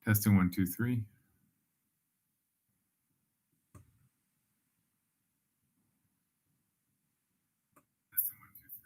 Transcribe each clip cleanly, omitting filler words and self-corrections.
Testing one, two, three. Testing one, two, three.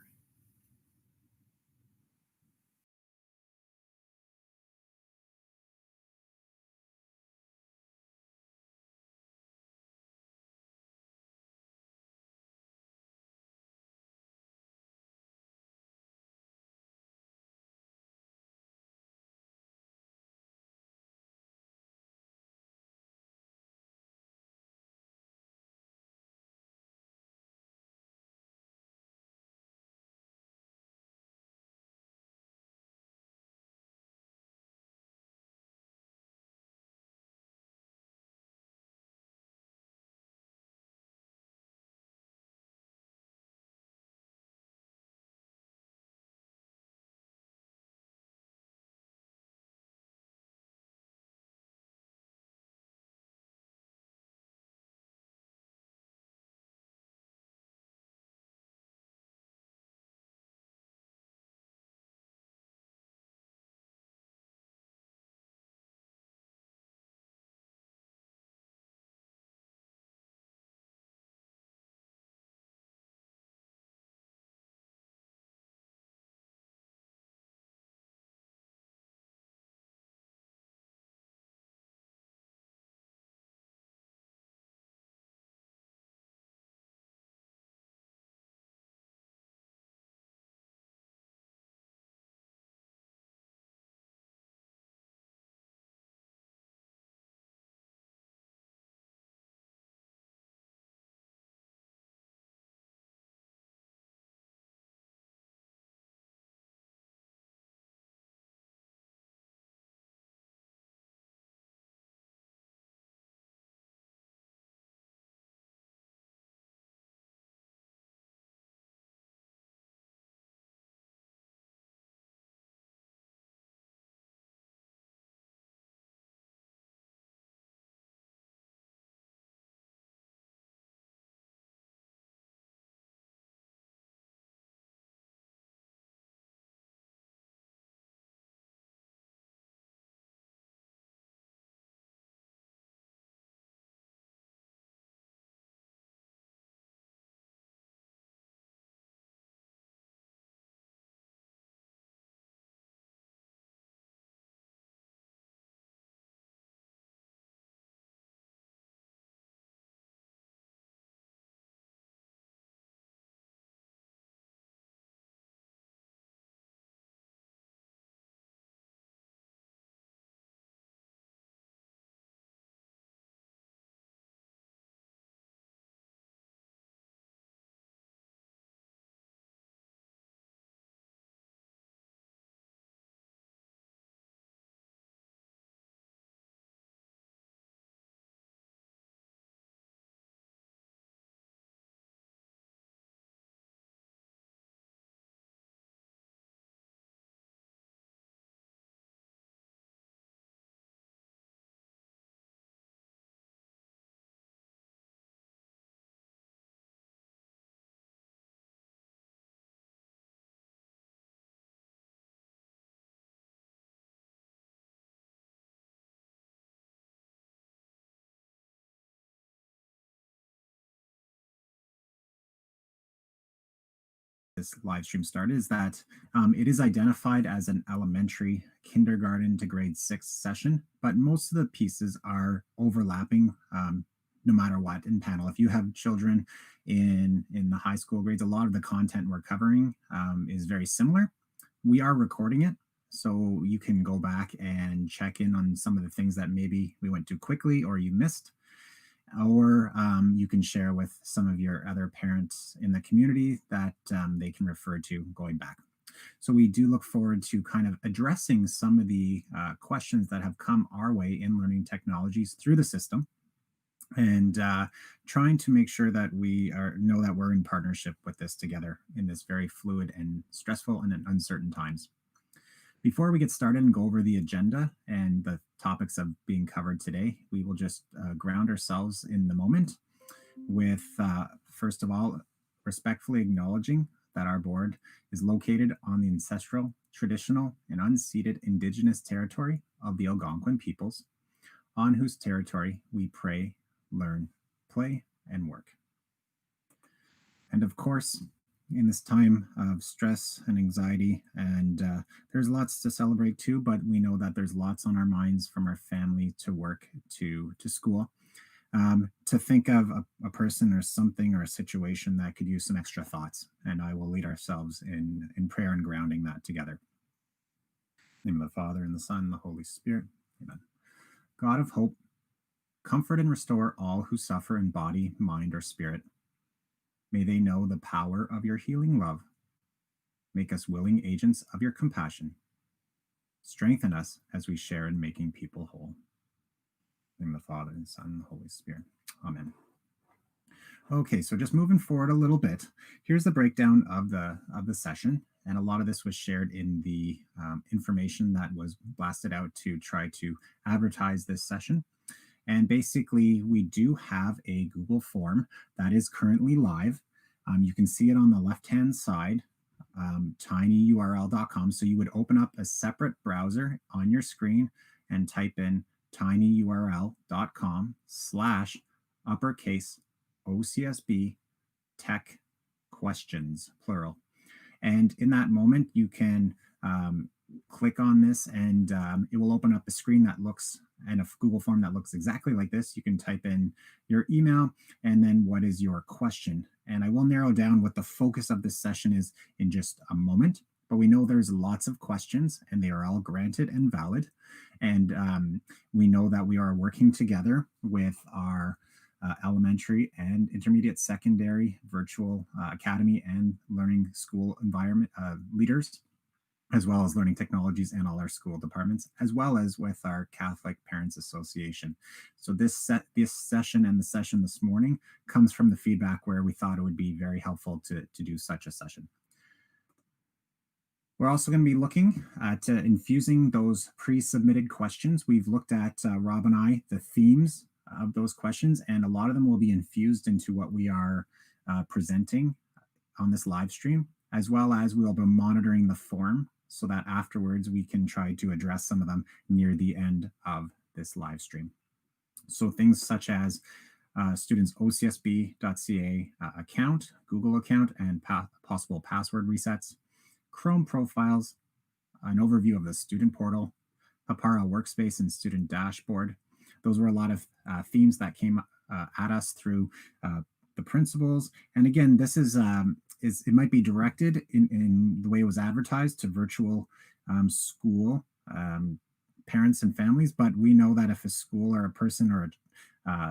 This live stream started is that it is identified as an elementary kindergarten to grade six session, but most of the pieces are overlapping no matter what in panel. If you have children in the high school grades, a lot of the content we're covering is very similar. We are recording it, so you can go back and check in on some of the things that maybe we went too quickly or you missed, or you can share with some of your other parents in the community that they can refer to going back. So we do look forward to kind of addressing some of the questions that have come our way in learning technologies through the system, and trying to make sure that we know that we're in partnership with this together in this very fluid and stressful and uncertain times. Before we get started and go over the agenda and the topics of being covered today, we will just ground ourselves in the moment with, first of all, respectfully acknowledging that our board is located on the ancestral, traditional, and unceded Indigenous territory of the Algonquin peoples, on whose territory we pray, learn, play, and work. And of course, in this time of stress and anxiety, and there's lots to celebrate too, but we know that there's lots on our minds, from our family to work to school, to think of a person or something or a situation that could use some extra thoughts. And I will lead ourselves in prayer and grounding that together. In the name of the Father, and the Son, and the Holy Spirit. Amen. God of hope, comfort and restore all who suffer in body, mind, or spirit. May they know the power of your healing love. Make us willing agents of your compassion. Strengthen us as we share in making people whole. In the name of the Father, and the Son, and the Holy Spirit. Amen. Okay, so just moving forward a little bit, here's the breakdown of the session. And a lot of this was shared in the information that was blasted out to try to advertise this session. And basically, we do have a Google form that is currently live. You can see it on the left-hand side, tinyurl.com. So you would open up a separate browser on your screen and type in tinyurl.com/uppercase OCSB tech questions, plural. And in that moment, you can click on this, and it will open up a screen that looks, and a Google form that looks exactly like this. You can type in your email and then what is your question. And I will narrow down what the focus of this session is in just a moment. But we know there's lots of questions, and they are all granted and valid. And we know that we are working together with our elementary and intermediate secondary virtual academy and learning school environment leaders, as well as learning technologies and all our school departments, as well as with our Catholic Parents Association. So this session and the session this morning comes from the feedback where we thought it would be very helpful to do such a session. We're also going to be looking at infusing those pre-submitted questions. We've looked at, Rob and I, the themes of those questions, and a lot of them will be infused into what we are presenting on this live stream, as well as we'll be monitoring the form so that afterwards we can try to address some of them near the end of this live stream. So things such as students' OCSB.ca account, Google account, and possible password resets, Chrome profiles, an overview of the student portal, Hapara workspace and student dashboard. Those were a lot of themes that came at us through the principals. And again, this is it might be directed in the way it was advertised to virtual school parents and families, but we know that if a school or a person or a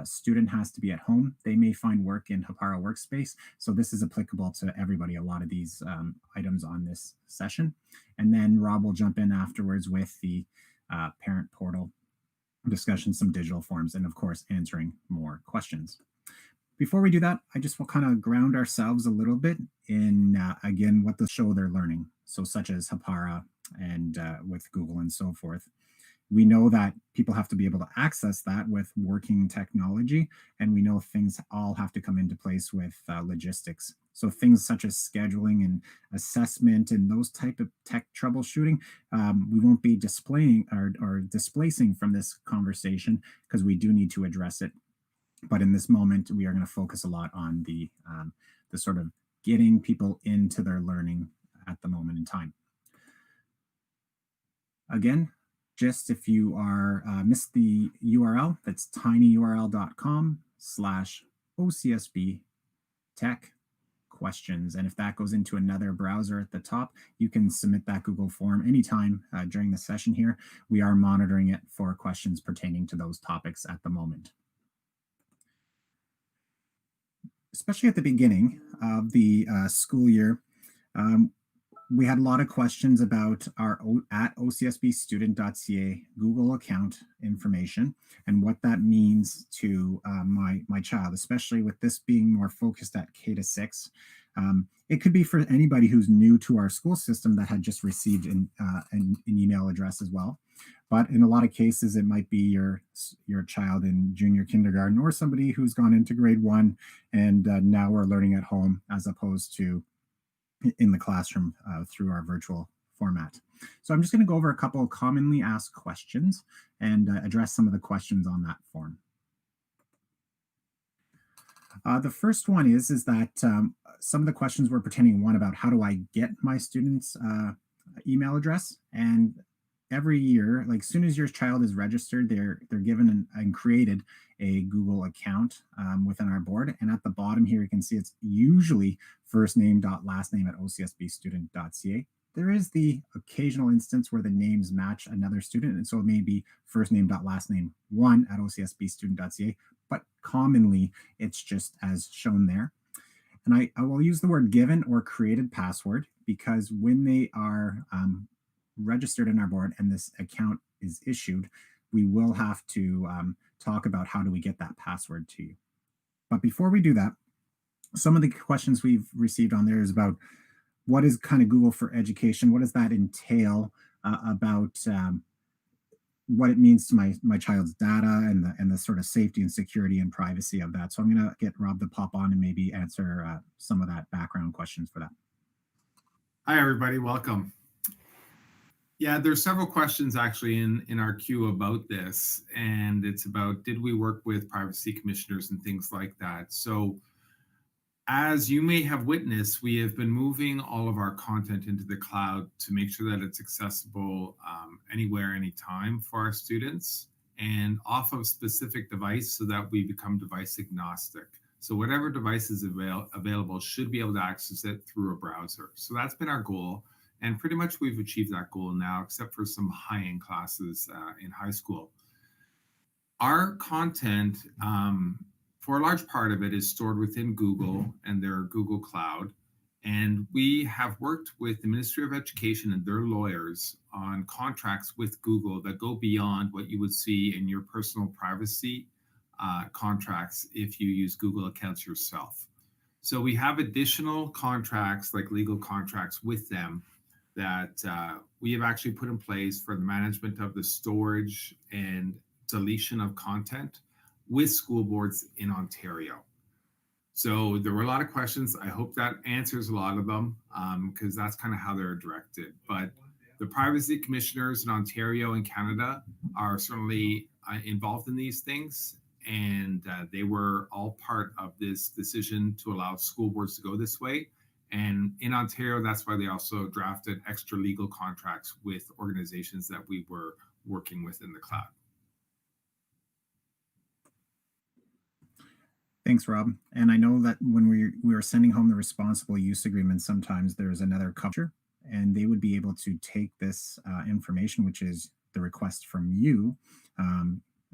student has to be at home, they may find work in Hapara workspace. So this is applicable to everybody, a lot of these items on this session. And then Rob will jump in afterwards with the parent portal discussion, some digital forms, and of course, answering more questions. Before we do that, I just will kind of ground ourselves a little bit in, again, what the show they're learning. So such as Hapara and with Google and so forth. We know that people have to be able to access that with working technology, and we know things all have to come into place with logistics. So things such as scheduling and assessment and those type of tech troubleshooting, we won't be displaying or displacing from this conversation, because we do need to address it. But in this moment, we are going to focus a lot on the sort of getting people into their learning at the moment in time. Again, just if you are missed the URL, that's tinyurl.com/OCSB tech questions. And if that goes into another browser at the top, you can submit that Google form anytime during the session here. We are monitoring it for questions pertaining to those topics at the moment. especially at the beginning of the school year, um, we had a lot of questions about our at ocsbstudent.ca Google account information and what that means to my child, especially with this being more focused at K to 6. It could be for anybody who's new to our school system that had just received an email address as well. But in a lot of cases, it might be your child in junior kindergarten or somebody who's gone into grade 1 and now we're learning at home as opposed to in the classroom through our virtual format. So I'm just going to go over a couple of commonly asked questions and address some of the questions on that form. The first one is that some of the questions were pertaining one about how do I get my student's email address, and every year, like soon as your child is registered, they're given and created a Google account within our board. And at the bottom here, you can see it's usually first name dot last name at ocsbstudent.ca. There is the occasional instance where the names match another student, and so it may be first name dot last name 1 at ocsbstudent.ca, but commonly it's just as shown there. And I will use the word given or created password because when they are registered in our board and this account is issued, we will have to talk about how do we get that password to you. But before we do that, some of the questions we've received on there is about what is kind of Google for Education? What does that entail about what it means to my child's data and the sort of safety and security and privacy of that. So I'm going to get Rob to pop on and maybe answer some of that background questions for that. Hi, everybody. Welcome. Yeah, there's several questions actually in our queue about this, and it's about did we work with privacy commissioners and things like that. So as you may have witnessed, we have been moving all of our content into the cloud to make sure that it's accessible anywhere, anytime for our students and off of specific device so that we become device agnostic. So whatever device is available should be able to access it through a browser. So that's been our goal. And pretty much we've achieved that goal now, except for some high-end classes in high school. Our content, for a large part of it, is stored within Google and their Google Cloud. And we have worked with the Ministry of Education and their lawyers on contracts with Google that go beyond what you would see in your personal privacy contracts if you use Google accounts yourself. So we have additional contracts, like legal contracts with them, that we have actually put in place for the management of the storage and deletion of content with school boards in Ontario. So there were a lot of questions. I hope that answers a lot of them because that's kind of how they're directed. But the privacy commissioners in Ontario and Canada are certainly involved in these things. And they were all part of this decision to allow school boards to go this way. And in Ontario, that's why they also drafted extra legal contracts with organizations that we were working with in the cloud. Thanks, Rob. And I know that when we were sending home the responsible use agreement, sometimes there's another culture, and they would be able to take this information, which is the request from you,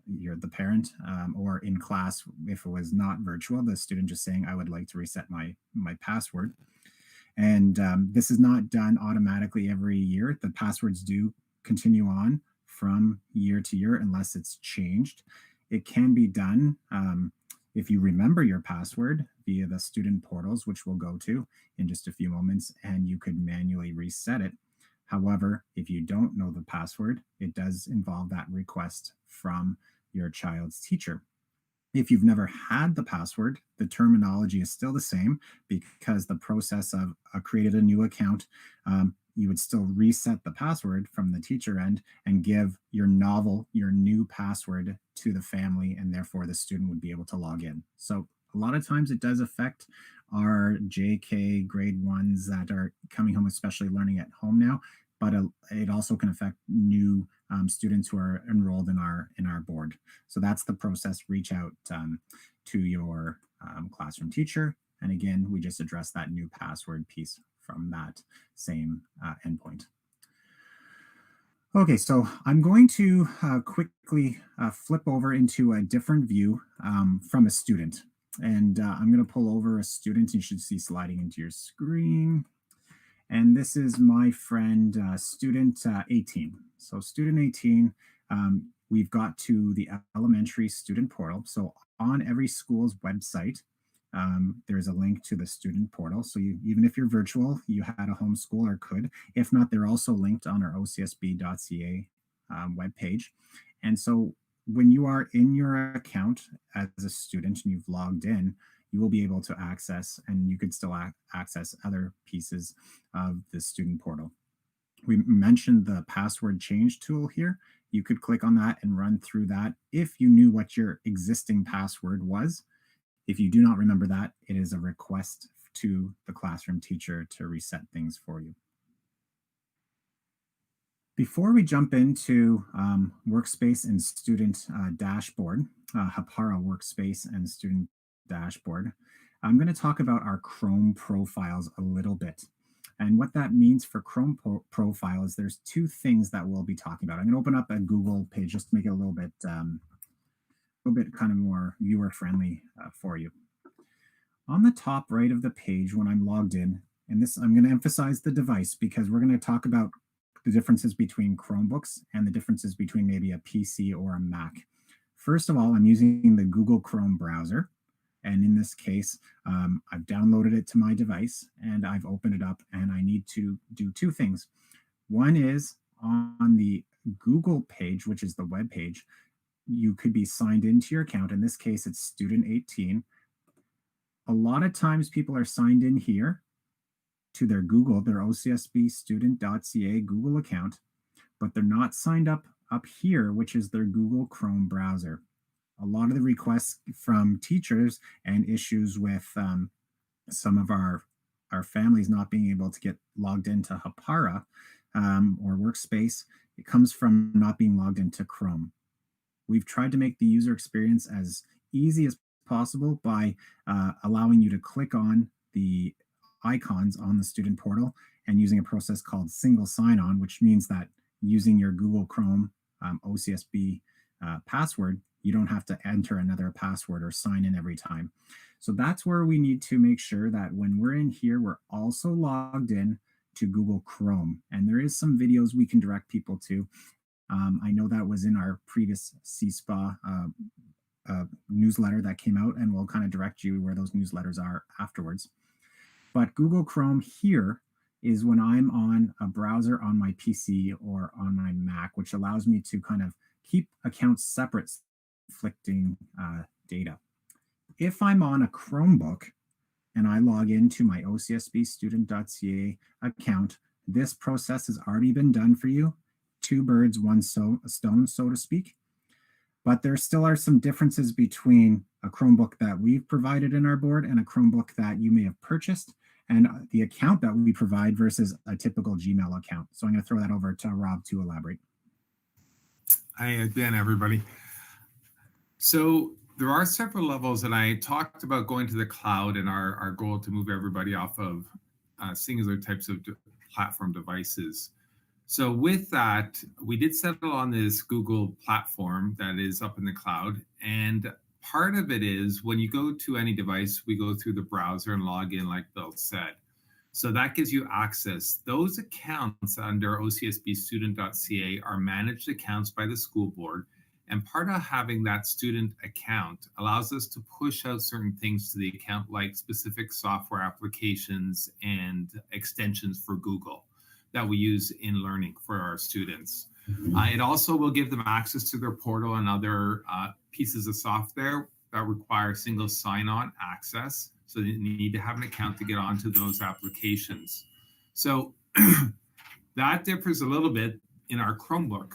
you're the parent, or in class, if it was not virtual, the student just saying, I would like to reset my password. And this is not done automatically every year. The passwords do continue on from year to year unless it's changed. It can be done if you remember your password via the student portals, which we'll go to in just a few moments, and you could manually reset it. However, if you don't know the password, it does involve that request from your child's teacher. If you've never had the password, the terminology is still the same because the process of created a new account, you would still reset the password from the teacher end and give your new password to the family, and therefore the student would be able to log in. So a lot of times it does affect our JK grade 1s that are coming home, especially learning at home now, but it also can affect new students who are enrolled in our board. So that's the process. Reach out to your classroom teacher. And again, we just addressed that new password piece from that same endpoint. Okay, so I'm going to quickly flip over into a different view from a student. And I'm going to pull over a student you should see sliding into your screen. And this is my friend, student 18. So student 18, we've got to the elementary student portal. So on every school's website, there's a link to the student portal. So even if you're virtual, you had a homeschool or could. If not, they're also linked on our ocsb.ca webpage. And so when you are in your account as a student and you've logged in, you will be able to access, and you could still access other pieces of the student portal. We mentioned the password change tool here. You could click on that and run through that if you knew what your existing password was. If you do not remember that, it is a request to the classroom teacher to reset things for you. Before we jump into workspace and student dashboard, Hapara workspace and student dashboard, I'm going to talk about our Chrome profiles a little bit. And what that means for Chrome profile is there's two things that we'll be talking about. I'm going to open up a Google page just to make it a little bit kind of more viewer friendly for you. On the top right of the page when I'm logged in, and this I'm going to emphasize the device because we're going to talk about the differences between Chromebooks and the differences between maybe a PC or a Mac. First of all, I'm using the Google Chrome browser. And in this case, I've downloaded it to my device and I've opened it up, and I need to do two things. One is on the Google page, which is the web page, you could be signed into your account. In this case, it's student 18. A lot of times people are signed in here to their OCSB student.ca Google account, but they're not signed up here, which is their Google Chrome browser. A lot of the requests from teachers and issues with some of our families not being able to get logged into Hapara or Workspace, it comes from not being logged into Chrome. We've tried to make the user experience as easy as possible by allowing you to click on the icons on the student portal and using a process called single sign-on, which means that using your Google Chrome OCSB password, you don't have to enter another password or sign in every time. So that's where we need to make sure that when we're in here, we're also logged in to Google Chrome. And there is some videos we can direct people to. I know that was in our previous CSPA newsletter that came out, and we'll kind of direct you where those newsletters are afterwards. But Google Chrome here is when I'm on a browser on my PC or on my Mac, which allows me to kind of keep accounts separate, conflicting data. If I'm on a Chromebook and I log into my OCSB student.ca account, this process has already been done for you. Two birds, one stone, so to speak. But there still are some differences between a Chromebook that we've provided in our board and a Chromebook that you may have purchased, and the account that we provide versus a typical Gmail account. So I'm going to throw that over to Rob to elaborate. Hi again, everybody. So there are several levels, and I talked about going to the cloud and our goal to move everybody off of singular types of platform devices. So with that, we did settle on this Google platform that is up in the cloud. And part of it is when you go to any device, we go through the browser and log in like Bill said. So that gives you access. Those accounts under ocsbstudent.ca are managed accounts by the school board. And part of having that student account allows us to push out certain things to the account, like specific software applications and extensions for Google that we use in learning for our students. It also will give them access to their portal and other pieces of software that require single sign-on access. So you need to have an account to get onto those applications. So that differs a little bit in our Chromebook.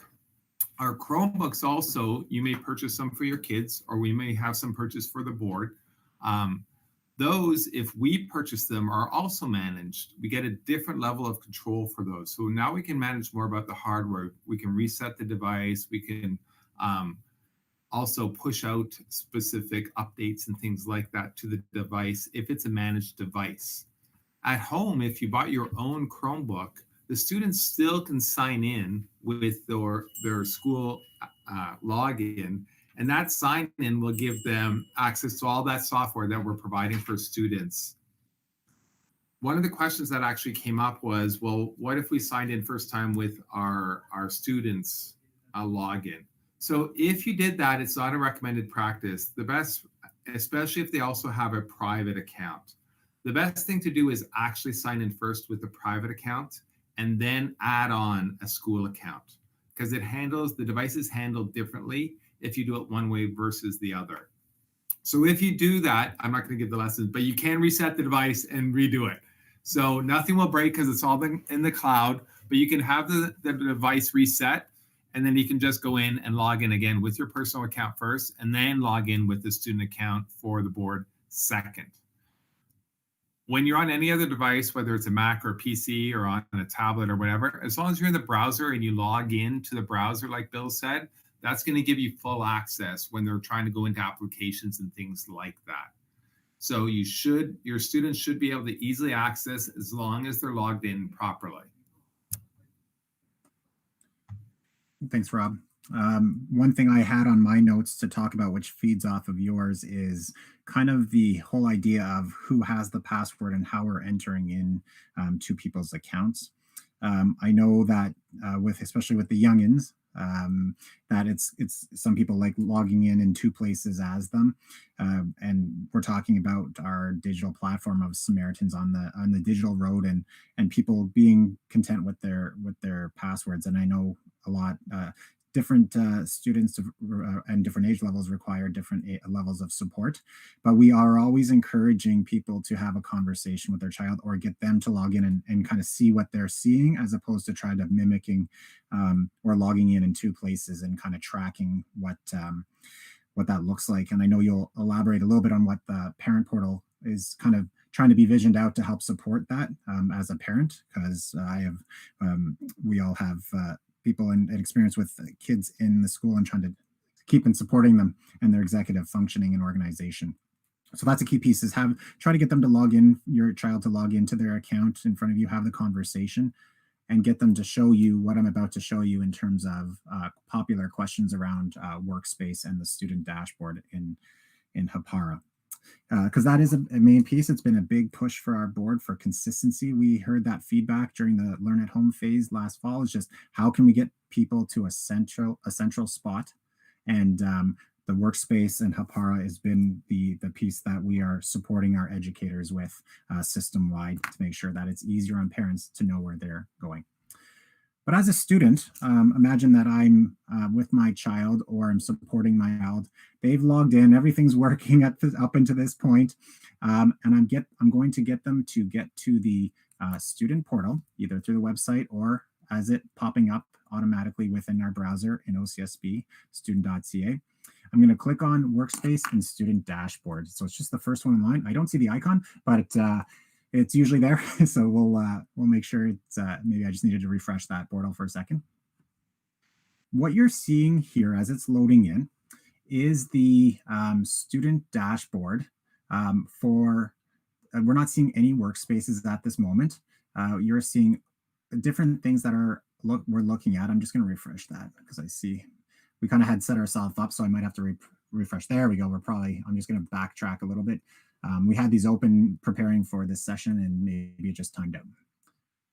Our Chromebooks also, you may purchase some for your kids, or we may have some purchased for the board. Those, if we purchase them, are also managed. We get a different level of control for those. So now we can manage more about the hardware. We can reset the device. We can also push out specific updates and things like that to the device if it's a managed device. At home, if you bought your own Chromebook, the students still can sign in with their school login And that sign in will give them access to all that software that we're providing for students. One of the questions that actually came up was, well, what if we signed in first time with our students' login? So if you did that, it's not a recommended practice. The best, especially if they also have a private account, the best thing to do is actually sign in first with a private account and then add on a school account, because the device is handled differently if you do it one way versus the other. So if you do that, I'm not going to give the lessons, but you can reset the device and redo it. So nothing will break because it's all in the cloud, but you can have the device reset, and then you can just go in and log in again with your personal account first, and then log in with the student account for the board second. When you're on any other device, whether it's a Mac or a PC or on a tablet or whatever, as long as you're in the browser and you log in to the browser, like Bill said, that's going to give you full access when they're trying to go into applications and things like that. So your students should be able to easily access as long as they're logged in properly. Thanks, Rob. One thing I had on my notes to talk about, which feeds off of yours, is kind of the whole idea of who has the password and how we're entering in to people's accounts. I know that especially with the youngins, that it's some people like logging in two places as them, and we're talking about our digital platform of Samaritans on the digital road, and people being content with their passwords. And I know a lot different students and different age levels require different levels of support, but we are always encouraging people to have a conversation with their child or get them to log in and kind of see what they're seeing, as opposed to try to mimicking or logging in two places and kind of tracking what that looks like. And I know you'll elaborate a little bit on what the parent portal is kind of trying to be visioned out to help support that as a parent, because we all have people and experience with kids in the school and trying to keep and supporting them and their executive functioning and organization. So that's a key piece, is try to get them to log in, your child to log into their account in front of you, have the conversation, and get them to show you what I'm about to show you in terms of popular questions around Workspace and the student dashboard in Hapara. Because that is a main piece. It's been a big push for our board for consistency. We heard that feedback during the Learn at Home phase last fall, is just how can we get people to a central spot, and the Workspace and Hapara has been the piece that we are supporting our educators with system-wide to make sure that it's easier on parents to know where they're going. But as a student, imagine that I'm with my child, or I'm supporting my child. They've logged in, everything's working up until this point, and I'm going to get them to get to the student portal, either through the website or as it popping up automatically within our browser in OCSB, student.ca. I'm going to click on Workspace and Student Dashboard. So it's just the first one in line. I don't see the icon, but it's usually there. So we'll make sure it's maybe I just needed to refresh that portal for a second. What you're seeing here as it's loading in is the student dashboard we're not seeing any workspaces at this moment. You're seeing different things that we're looking at. I'm just going to refresh that because I see we kind of had set ourselves up, so I might have to refresh. There we go. I'm just going to backtrack a little bit. We had these open preparing for this session, and maybe it just timed out.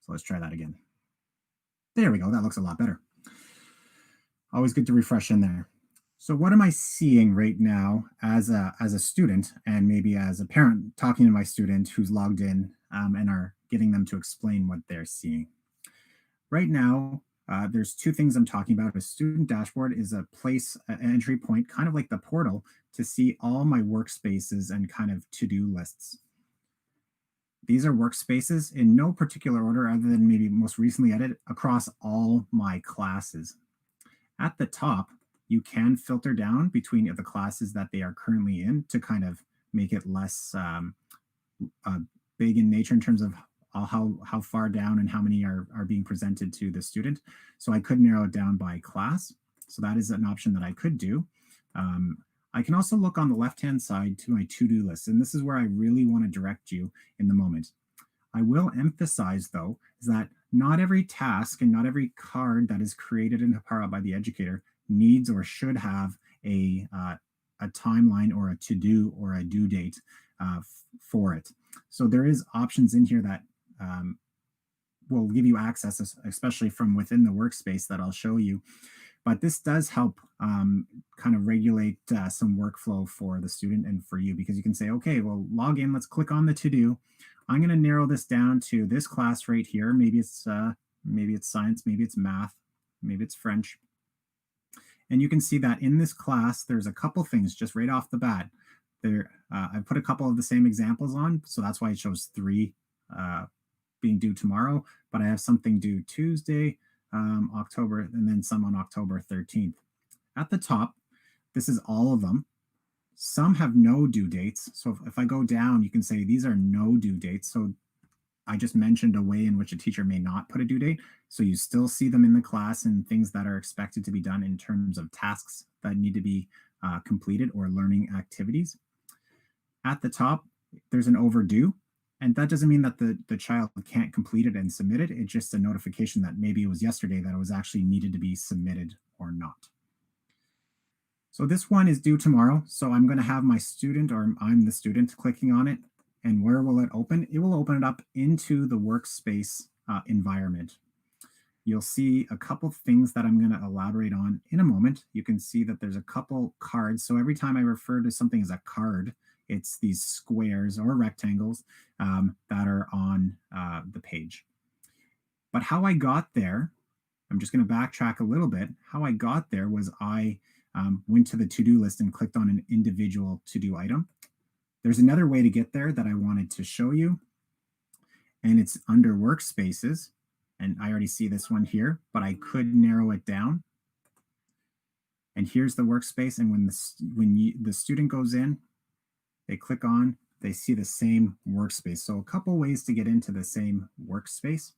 So let's try that again. There we go. That looks a lot better. Always good to refresh in there. So what am I seeing right now as a student, and maybe as a parent talking to my student who's logged in and are getting them to explain what they're seeing? Right now, there's two things I'm talking about. A student dashboard is an entry point, kind of like the portal, to see all my workspaces and kind of to-do lists. These are workspaces in no particular order other than maybe most recently added across all my classes. At the top, you can filter down between the classes that they are currently in to kind of make it less big in nature in terms of how far down and how many are being presented to the student. So I could narrow it down by class. So that is an option that I could do. I can also look on the left-hand side to my to-do list, and this is where I really want to direct you in the moment. I will emphasize, though, is that not every task and not every card that is created in Hapara by the educator needs or should have a timeline or a to-do or a due date for it. So there is options in here that will give you access, especially from within the workspace that I'll show you. But this does help kind of regulate some workflow for the student and for you, because you can say, okay, well, log in, let's click on the to-do. I'm going to narrow this down to this class right here. Maybe it's science, maybe it's math, maybe it's French. And you can see that in this class, there's a couple things just right off the bat. There, I put a couple of the same examples on, so that's why it shows 3 being due tomorrow, but I have something due Tuesday, October, and then some on October 13th. At the top, this is all of them. Some have no due dates. So if I go down, you can say these are no due dates. So I just mentioned a way in which a teacher may not put a due date. So you still see them in the class and things that are expected to be done in terms of tasks that need to be completed or learning activities. At the top, there's an overdue. And that doesn't mean that the child can't complete it and submit it. It's just a notification that maybe it was yesterday that it was actually needed to be submitted or not. So this one is due tomorrow. So I'm going to have my student, or I'm the student, clicking on it. And where will it open? It will open it up into the workspace environment. You'll see a couple things that I'm going to elaborate on in a moment. You can see that there's a couple cards. So every time I refer to something as a card, it's these squares or rectangles that are on the page. But how I got there, I'm just going to backtrack a little bit. How I got there was I went to the to-do list and clicked on an individual to-do item. There's another way to get there that I wanted to show you, and it's under workspaces. And I already see this one here, but I could narrow it down. And here's the workspace. And when the student goes in, they click on, they see the same workspace. So a couple ways to get into the same workspace.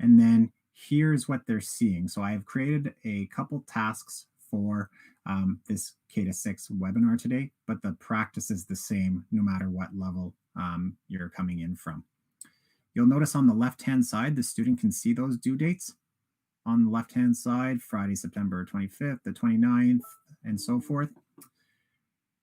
And then here's what they're seeing. So I have created a couple tasks for this K-6 webinar today, but the practice is the same no matter what level you're coming in from. You'll notice on the left-hand side, the student can see those due dates. On the left-hand side, Friday, September 25th, the 29th, and so forth.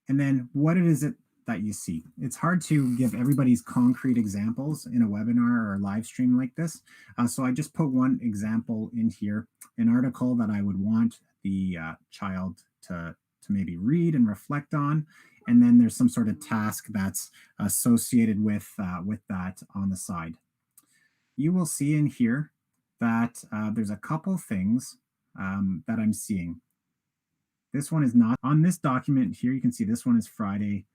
And then what is it that you see? It's hard to give everybody's concrete examples in a webinar or a live stream like this. So I just put one example in here, an article that I would want the child to maybe read and reflect on. And then there's some sort of task that's associated with that on the side. You will see in here that there's a couple things that I'm seeing. This one is not on this document here. You can see this one is Friday,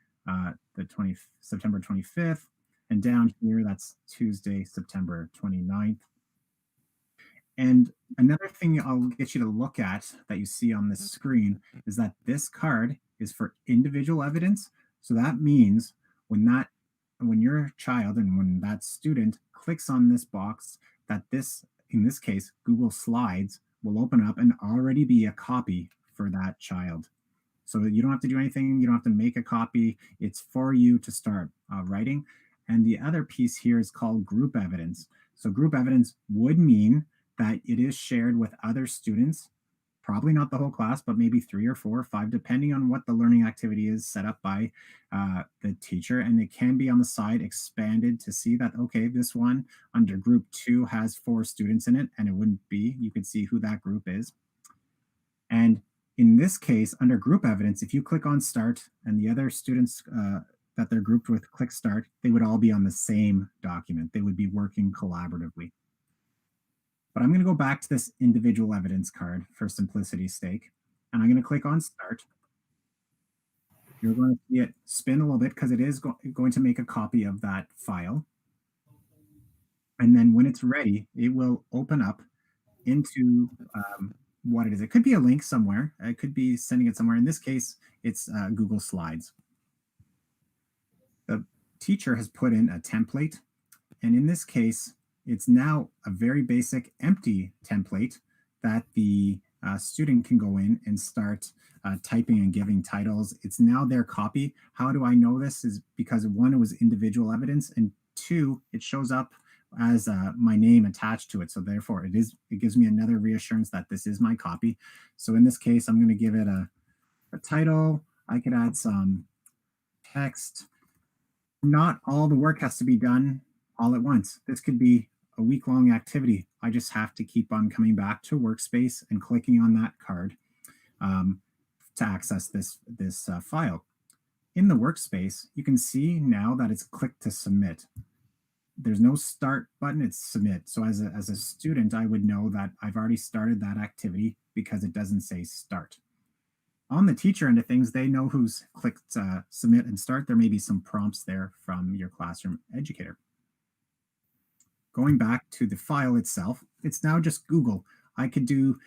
September 25th. And down here, that's Tuesday, September 29th. And another thing I'll get you to look at that you see on this screen is that this card is for individual evidence. So that means when your child and when that student clicks on this box, that in this case, Google Slides will open up and already be a copy for that child. So you don't have to do anything. You don't have to make a copy. It's for you to start writing. And the other piece here is called group evidence. So group evidence would mean that it is shared with other students, probably not the whole class, but maybe 3 or 4 or 5, depending on what the learning activity is set up by the teacher. And it can be on the side expanded to see that, okay, this one under group 2 has 4 students in it, and it wouldn't be. You could see who that group is. And in this case, under group evidence, if you click on start and the other students that they're grouped with click start, they would all be on the same document. They would be working collaboratively. But I'm going to go back to this individual evidence card for simplicity's sake, and I'm going to click on start. You're going to see it spin a little bit because it is going to make a copy of that file. And then when it's ready, it will open up into what it is. It could be a link somewhere. It could be sending it somewhere. In this case, it's Google Slides. The teacher has put in a template, and in this case, it's now a very basic empty template that the student can go in and start typing and giving titles. It's now their copy. How do I know this? Is because 1, it was individual evidence, and 2, it shows up as my name attached to it. So therefore it gives me another reassurance that this is my copy. So in this case, I'm going to give it a a title. I could add some text. Not all the work has to be done all at once. This could be a week-long activity. I just have to keep on coming back to Workspace and clicking on that card um, to access this file. In the workspace, you can see now that it's clicked to submit. There's no start button, it's submit. So as a student, I would know that I've already started that activity because it doesn't say start. On the teacher end of things, they know who's clicked submit and start. There may be some prompts there from your classroom educator. Going back to the file itself, it's now just Google. I could do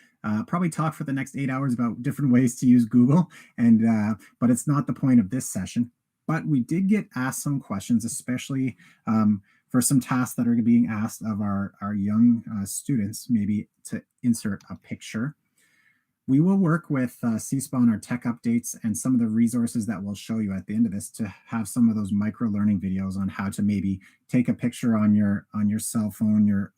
probably talk for the next 8 hours about different ways to use Google, and but it's not the point of this session. But we did get asked some questions, especially for some tasks that are being asked of our young students, maybe to insert a picture. We will work with CSPA on our tech updates and some of the resources that we'll show you at the end of this to have some of those micro learning videos on how to maybe take a picture on your cell phone, your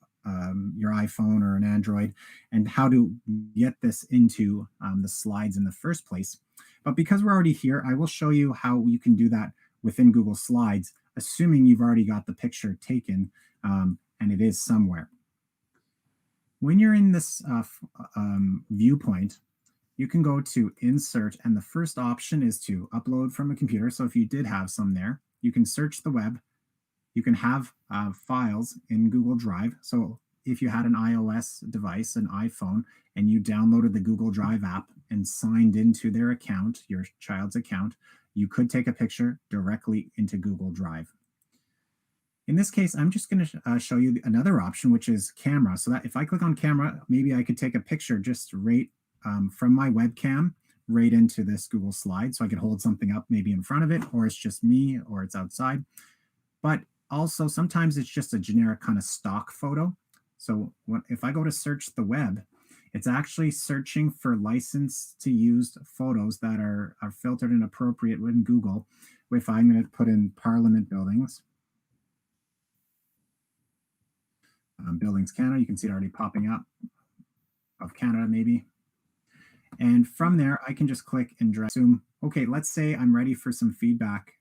iPhone or an Android, and how to get this into the slides in the first place. But because we're already here, I will show you how you can do that within Google Slides, assuming you've already got the picture taken and it is somewhere. When you're in this viewpoint, you can go to Insert, and the first option is to upload from a computer. So if you did have some there, you can search the web. You can have files in Google Drive. So if you had an iOS device, an iPhone, and you downloaded the Google Drive app and signed into their account, your child's account, you could take a picture directly into Google Drive. In this case, I'm just going to show you another option, which is camera. So that if I click on camera, maybe I could take a picture just right from my webcam right into this Google slide. So I could hold something up maybe in front of it, or it's just me, or it's outside. But also sometimes it's just a generic kind of stock photo. So if I go to search the web, it's actually searching for license to use photos that are filtered and appropriate within Google. If I'm going to put in Parliament buildings, Buildings Canada, you can see it already popping up, of Canada maybe. And from there, I can just click and drag. Zoom. Okay, let's say I'm ready for some feedback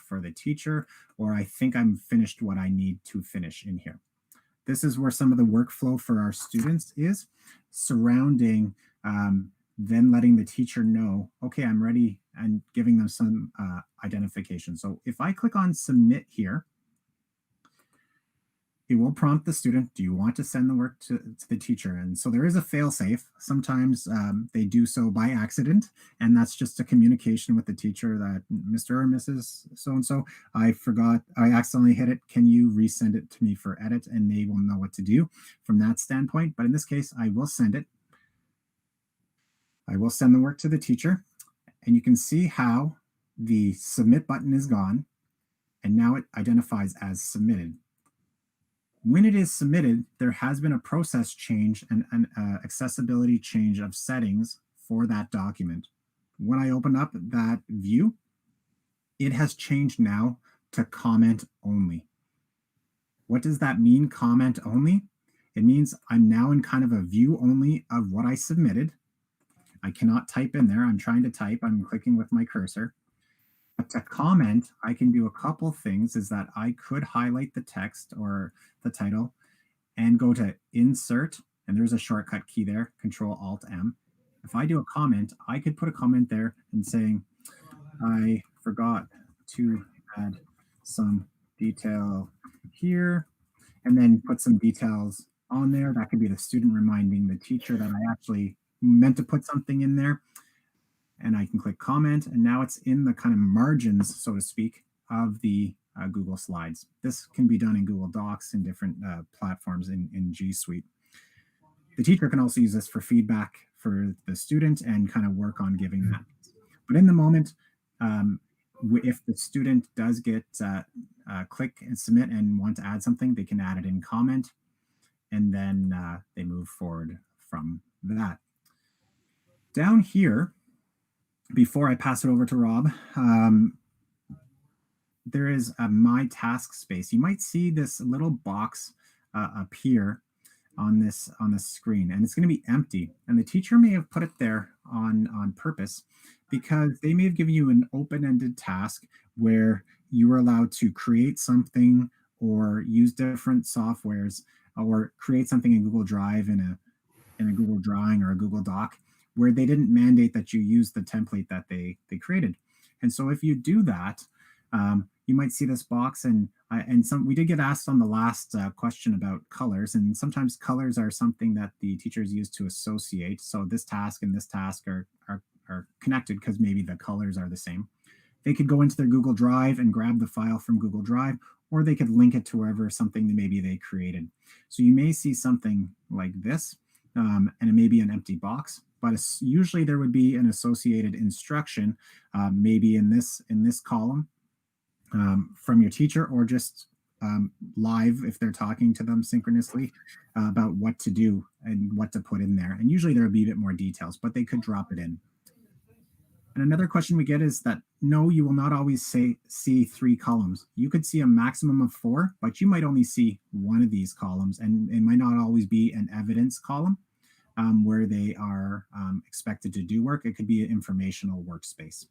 for the teacher, or I think I'm finished what I need to finish in here. This is where some of the workflow for our students is surrounding then letting the teacher know, okay, I'm ready, and giving them some identification. So if I click on submit here, it will prompt the student, do you want to send the work to the teacher? And so there is a fail-safe. Sometimes they do so by accident, and that's just a communication with the teacher that Mr. or Mrs. So-and-so, I forgot, I accidentally hit it. Can you resend it to me for edit? And they will know what to do from that standpoint. But in this case, I will send it. I will send the work to the teacher, and you can see how the submit button is gone, and now it identifies as submitted. When it is submitted, there has been a process change and an accessibility change of settings for that document. When I open up that view, it has changed now to comment only. What does that mean, comment only? It means I'm now in kind of a view only of what I submitted. I cannot type in there. I'm trying to type. I'm clicking with my cursor. But to comment, I can do a couple things, is that I could highlight the text or the title and go to insert, and there's a shortcut key there, Control-Alt-M. If I do a comment, I could put a comment there and saying, I forgot to add some detail here, and then put some details on there. That could be the student reminding the teacher that I actually meant to put something in there. And I can click comment, and now it's in the kind of margins, so to speak, of the Google Slides. This can be done in Google Docs and different platforms in G Suite. The teacher can also use this for feedback for the student and kind of work on giving that. But in the moment, if the student does get click and submit and want to add something, they can add it in comment, and then they move forward from that. Down here, before I pass it over to Rob, there is a My Task space. You might see this little box appear on this screen, and it's going to be empty. And the teacher may have put it there on purpose, because they may have given you an open-ended task where you were allowed to create something or use different softwares or create something in Google Drive in a Google Drawing or a Google Doc, where they didn't mandate that you use the template that they created. And so if you do that, you might see this box, and some we did get asked on the last question about colors, and sometimes colors are something that the teachers use to associate. So this task and this task are connected because maybe the colors are the same. They could go into their Google Drive and grab the file from Google Drive, or they could link it to wherever something that maybe they created. So you may see something like this, and it may be an empty box, but usually there would be an associated instruction, maybe in this column, from your teacher, or just live if they're talking to them synchronously about what to do and what to put in there. And usually there would be a bit more details, but they could drop it in. And another question we get is that no, you will not always see 3 columns. You could see a maximum of 4, but you might only see one of these columns, and it might not always be an evidence column where they are expected to do work. It could be an informational workspace.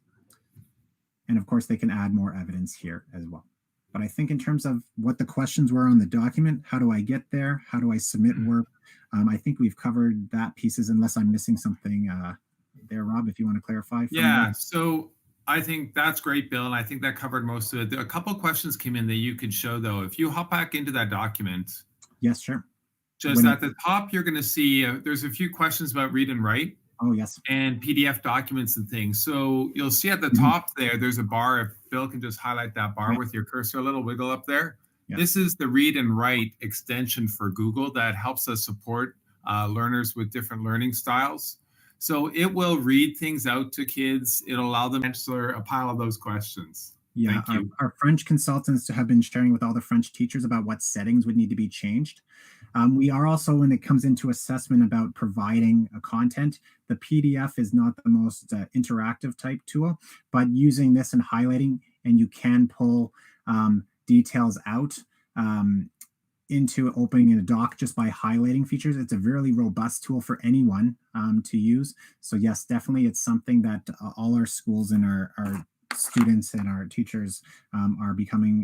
And of course, they can add more evidence here as well. But I think in terms of what the questions were on the document, how do I get there? How do I submit work? I think we've covered that pieces, unless I'm missing something there, Rob, if you want to clarify. Yeah, so I think that's great, Bill, and I think that covered most of it. A couple of questions came in that you could show, though. If you hop back into that document, Yes, sure. just at the top, you're going to see there's a few questions about read and write Oh, yes. and PDF documents and things. So you'll see at the top there's a bar. If Bill can just highlight that bar with your cursor, a little wiggle up there. Yeah. This is the read and write extension for Google that helps us support learners with different learning styles. So it will read things out to kids. It'll allow them to answer a pile of those questions. Yeah, our French consultants have been sharing with all the French teachers about what settings would need to be changed. We are also, when it comes into assessment about providing a content, the PDF is not the most interactive type tool, but using this and highlighting, and you can pull details out into opening in a doc just by highlighting features. It's a really robust tool for anyone to use. So yes, definitely it's something that all our schools and our students and our teachers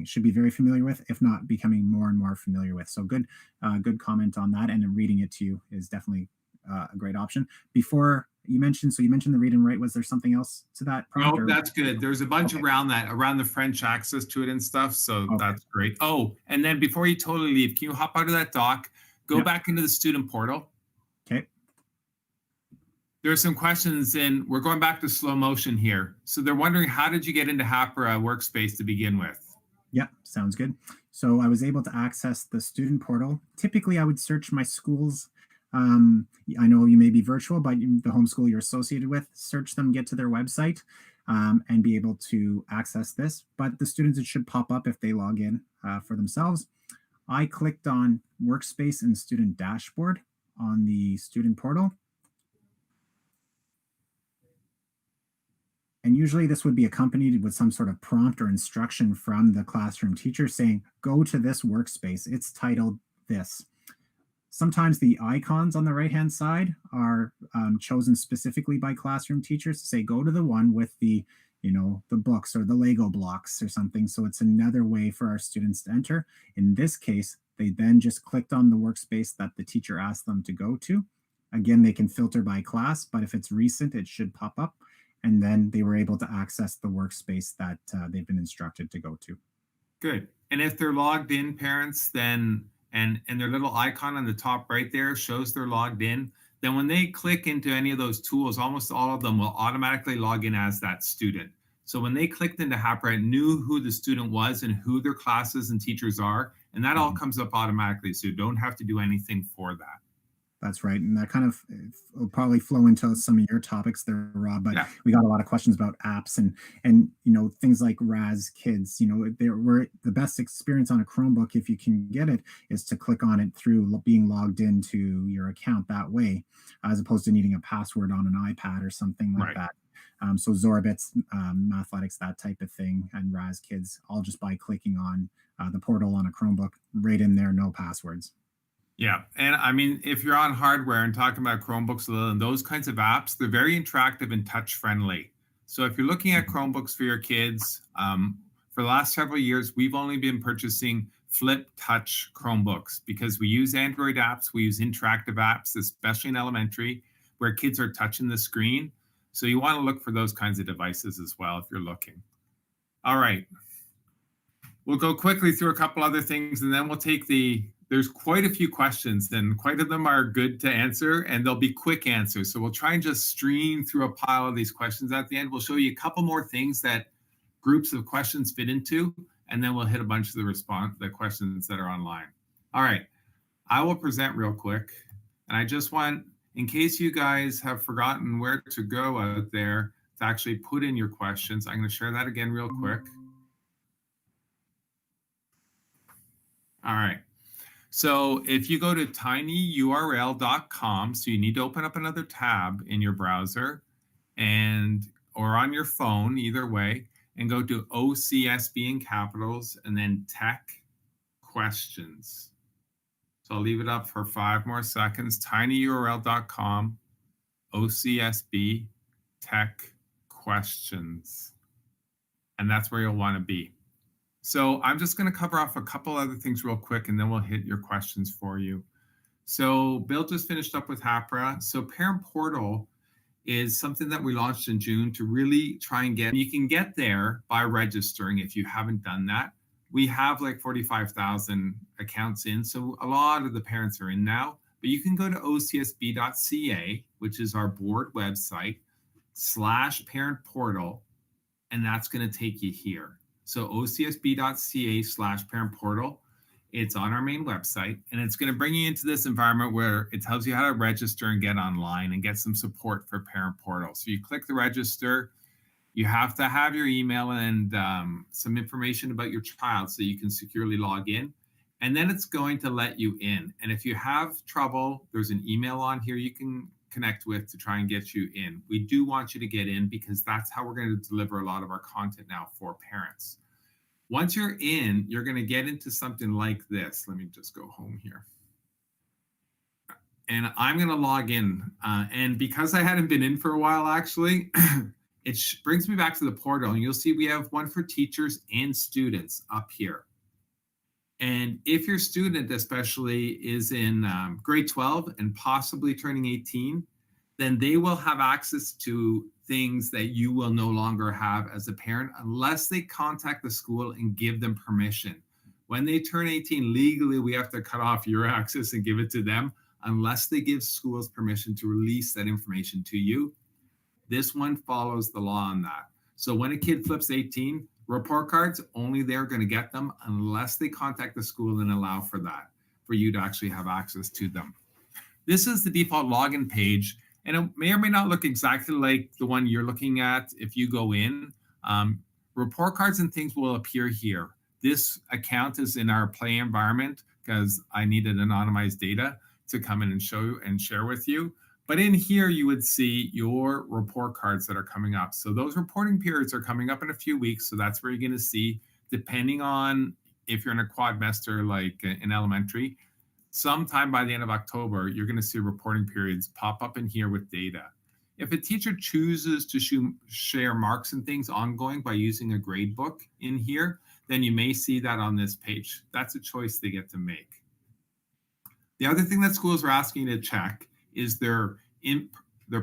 should be very familiar with, if not becoming more and more familiar with. So good comment on that. And reading it to you is definitely a great option. Before you mentioned the read and write, was there something else to that prompt? No, that's good. There's a bunch around the French access to it and stuff. So that's great. Oh, and then before you totally leave, can you hop out of that doc, go back into the student portal? Okay. There's some questions, and we're going back to slow motion here. So they're wondering, how did you get into Hapra Workspace to begin with? Yeah, sounds good. So I was able to access the student portal. Typically, I would search my schools. I know you may be virtual, but the homeschool you're associated with, search them, get to their website, and be able to access this. But the students, it should pop up if they log in for themselves. I clicked on Workspace and Student Dashboard on the student portal. And usually this would be accompanied with some sort of prompt or instruction from the classroom teacher saying, go to this workspace. It's titled this. Sometimes the icons on the right-hand side are chosen specifically by classroom teachers to say, go to the one with the books or the Lego blocks or something. So it's another way for our students to enter. In this case, they then just clicked on the workspace that the teacher asked them to go to. Again, they can filter by class, but if it's recent, it should pop up. And then they were able to access the workspace that they've been instructed to go to. Good. And if they're logged in, parents, then and their little icon on the top right there shows they're logged in, then when they click into any of those tools, almost all of them will automatically log in as that student. So when they clicked into Hapra, it knew who the student was and who their classes and teachers are, and that all comes up automatically. So you don't have to do anything for that. That's right. And that kind of will probably flow into some of your topics there, Rob, but we got a lot of questions about apps and things like Raz Kids. The best experience on a Chromebook, if you can get it, is to click on it through being logged into your account that way, as opposed to needing a password on an iPad or something like that. So Zorabits, Mathletics, that type of thing, and Raz Kids, all just by clicking on the portal on a Chromebook, right in there, no passwords. Yeah. And I mean, if you're on hardware and talking about Chromebooks and those kinds of apps, they're very interactive and touch friendly. So if you're looking at Chromebooks for your kids, for the last several years, we've only been purchasing Flip Touch Chromebooks because we use Android apps, we use interactive apps, especially in elementary, where kids are touching the screen. So you want to look for those kinds of devices as well if you're looking. All right. We'll go quickly through a couple other things and then we'll take there's quite a few questions and quite of them are good to answer and they'll be quick answers. So we'll try and just stream through a pile of these questions at the end. We'll show you a couple more things that groups of questions fit into, and then we'll hit a bunch of the questions that are online. All right, I will present real quick. And I just want, in case you guys have forgotten where to go out there to actually put in your questions, I'm gonna share that again real quick. All right. So if you go to tinyurl.com, so you need to open up another tab in your browser or on your phone, either way, and go to OCSB in capitals and then tech questions. So I'll leave it up for 5 more seconds. tinyurl.com, OCSB, tech questions. And that's where you'll want to be. So I'm just going to cover off a couple other things real quick, and then we'll hit your questions for you. So Bill just finished up with HAPRA. So Parent Portal is something that we launched in June to really try and you can get there by registering if you haven't done that. We have like 45,000 accounts in, so a lot of the parents are in now, but you can go to ocsb.ca, which is our board website, /parent portal, and that's going to take you here. So ocsb.ca/parent portal. It's on our main website, and it's going to bring you into this environment where it tells you how to register and get online and get some support for Parent Portal. So you click the register. You have to have your email and some information about your child so you can securely log in. And then it's going to let you in. And if you have trouble, there's an email on here you can connect with to try and get you in. We do want you to get in because that's how we're going to deliver a lot of our content now for parents. Once you're in, you're going to get into something like this. Let me just go home here. And I'm going to log in. And because I hadn't been in for a while, actually, it brings me back to the portal. And you'll see we have one for teachers and students up here. And if your student especially is in grade 12 and possibly turning 18, then they will have access to things that you will no longer have as a parent unless they contact the school and give them permission. When they turn 18, legally, we have to cut off your access and give it to them unless they give schools permission to release that information to you. This one follows the law on that. So when a kid flips 18, report cards, only they're going to get them unless they contact the school and allow for that, for you to actually have access to them. This is the default login page, and it may or may not look exactly like the one you're looking at if you go in. Report cards and things will appear here. This account is in our play environment because I needed anonymized data to come in and show you and share with you. But in here, you would see your report cards that are coming up. So those reporting periods are coming up in a few weeks. So that's where you're going to see, depending on if you're in a quadmester like in elementary, sometime by the end of October, you're going to see reporting periods pop up in here with data. If a teacher chooses to share marks and things ongoing by using a grade book in here, then you may see that on this page. That's a choice they get to make. The other thing that schools are asking you to check is their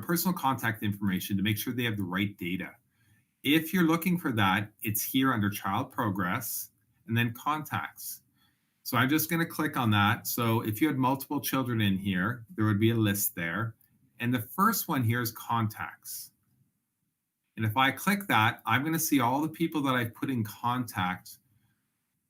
personal contact information to make sure they have the right data. If you're looking for that, it's here under child progress and then contacts. So I'm just going to click on that. So if you had multiple children in here, there would be a list there. And the first one here is contacts. And if I click that, I'm going to see all the people that I put in contact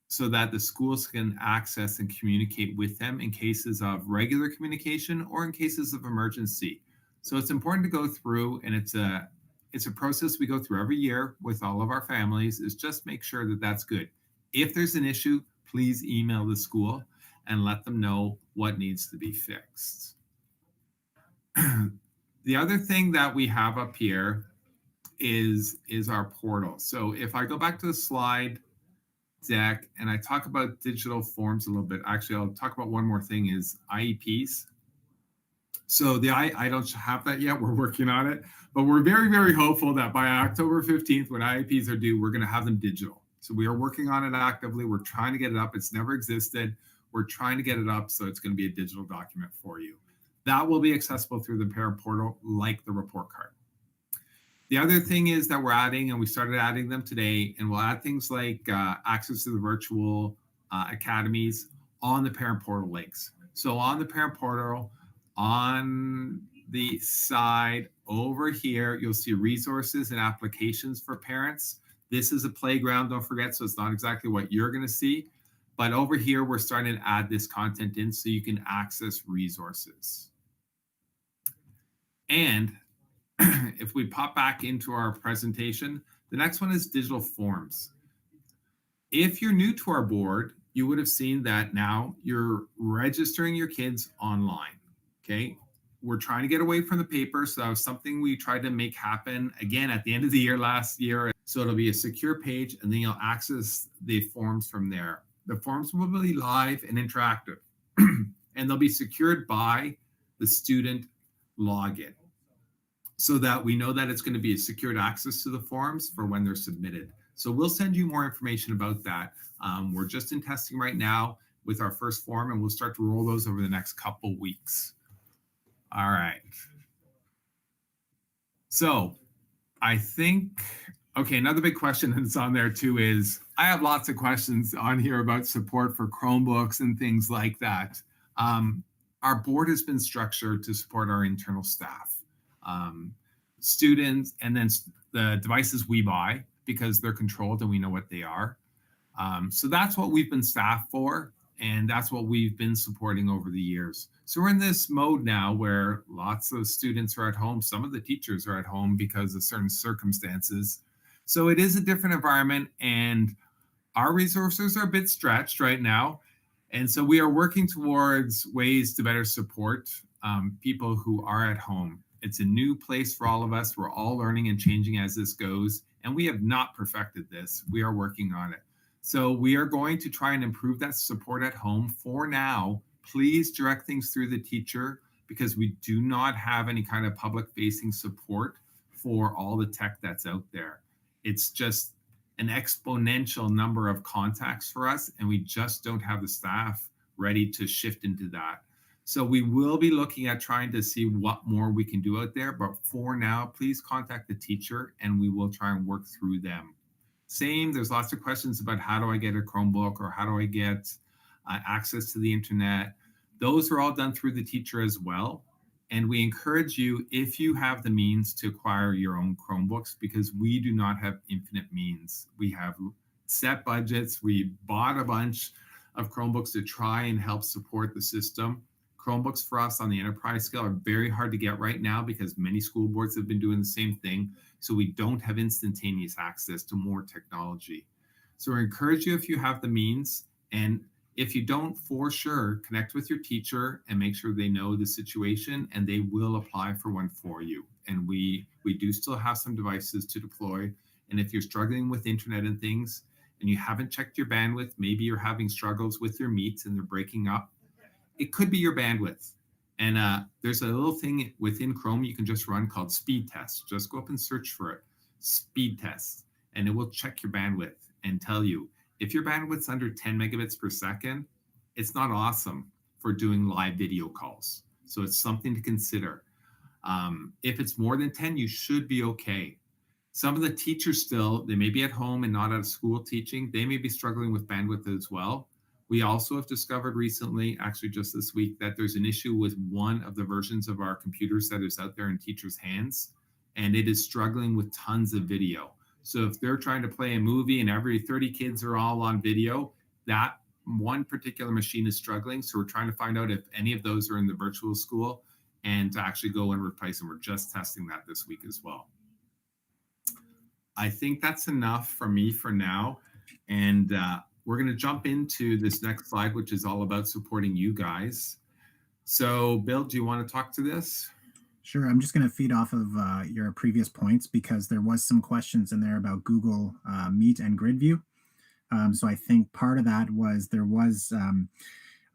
so that the schools can access and communicate with them in cases of regular communication or in cases of emergency. So it's important to go through, and it's a process we go through every year with all of our families, is just make sure that that's good. If there's an issue, please email the school and let them know what needs to be fixed. The other thing that we have up here is our portal. So if I go back to the slide deck and I talk about digital forms a little bit, actually I'll talk about one more thing, is IEPs. So I don't have that yet. We're working on it, but we're very, very hopeful that by October 15th, when IEPs are due, we're going to have them digital. So we are working on it actively. We're trying to get it up. It's never existed. We're trying to get it up, so it's going to be a digital document for you. That will be accessible through the parent portal, like the report card. The other thing is that we're adding, and we started adding them today, and we'll add things like access to the virtual academies on the parent portal links. So on the parent portal, on the side over here, you'll see resources and applications for parents. This is a playground, don't forget, so it's not exactly what you're going to see. But over here, we're starting to add this content in so you can access resources. And if we pop back into our presentation, the next one is digital forms. If you're new to our board, you would have seen that now you're registering your kids online, okay? We're trying to get away from the paper, so that was something we tried to make happen again at the end of the year last year. So it'll be a secure page, and then you'll access the forms from there. The forms will be live and interactive, and they'll be secured by the student login, so that we know that it's going to be a secured access to the forms for when they're submitted. So we'll send you more information about that. We're just in testing right now with our first form, and we'll start to roll those over the next couple weeks. All right. So I think, okay, another big question that's on there too is, I have lots of questions on here about support for Chromebooks and things like that. Our board has been structured to support our internal staff. Students, and then the devices we buy, because they're controlled and we know what they are. So that's what we've been staffed for, and that's what we've been supporting over the years. So we're in this mode now where lots of students are at home. Some of the teachers are at home because of certain circumstances. So it is a different environment, and our resources are a bit stretched right now. And so we are working towards ways to better support people who are at home. It's a new place for all of us. We're all learning and changing as this goes, and we have not perfected this. We are working on it. So we are going to try and improve that support at home. For now, please direct things through the teacher, because we do not have any kind of public-facing support for all the tech that's out there. It's just an exponential number of contacts for us, and we just don't have the staff ready to shift into that. So we will be looking at trying to see what more we can do out there. But for now, please contact the teacher and we will try and work through them. Same, there's lots of questions about how do I get a Chromebook, or how do I get access to the internet. Those are all done through the teacher as well. And we encourage you, if you have the means, to acquire your own Chromebooks, because we do not have infinite means. We have set budgets. We bought a bunch of Chromebooks to try and help support the system. Chromebooks for us on the enterprise scale are very hard to get right now, because many school boards have been doing the same thing. So we don't have instantaneous access to more technology. So we encourage you, if you have the means, and if you don't, for sure, connect with your teacher and make sure they know the situation, and they will apply for one for you. And we do still have some devices to deploy. And if you're struggling with internet and things, and you haven't checked your bandwidth, maybe you're having struggles with your meets and they're breaking up, it could be your bandwidth. And there's a little thing within Chrome you can just run called speed test. Just go up and search for it, speed test, and it will check your bandwidth and tell you if your bandwidth's under 10 megabits per second, it's not awesome for doing live video calls. So it's something to consider. If it's more than 10, you should be okay. Some of the teachers still, they may be at home and not at school teaching. They may be struggling with bandwidth as well. We also have discovered recently, actually just this week, that there's an issue with one of the versions of our computers that is out there in teachers' hands, and it is struggling with tons of video. So if they're trying to play a movie and every 30 kids are all on video, that one particular machine is struggling. So we're trying to find out if any of those are in the virtual school and to actually go and replace them. We're just testing that this week as well. I think that's enough for me for now. And we're going to jump into this next slide, which is all about supporting you guys. So Bill, do you want to talk to this? Sure. I'm just going to feed off of your previous points, because there was some questions in there about Google Meet and GridView. So I think part of that was there was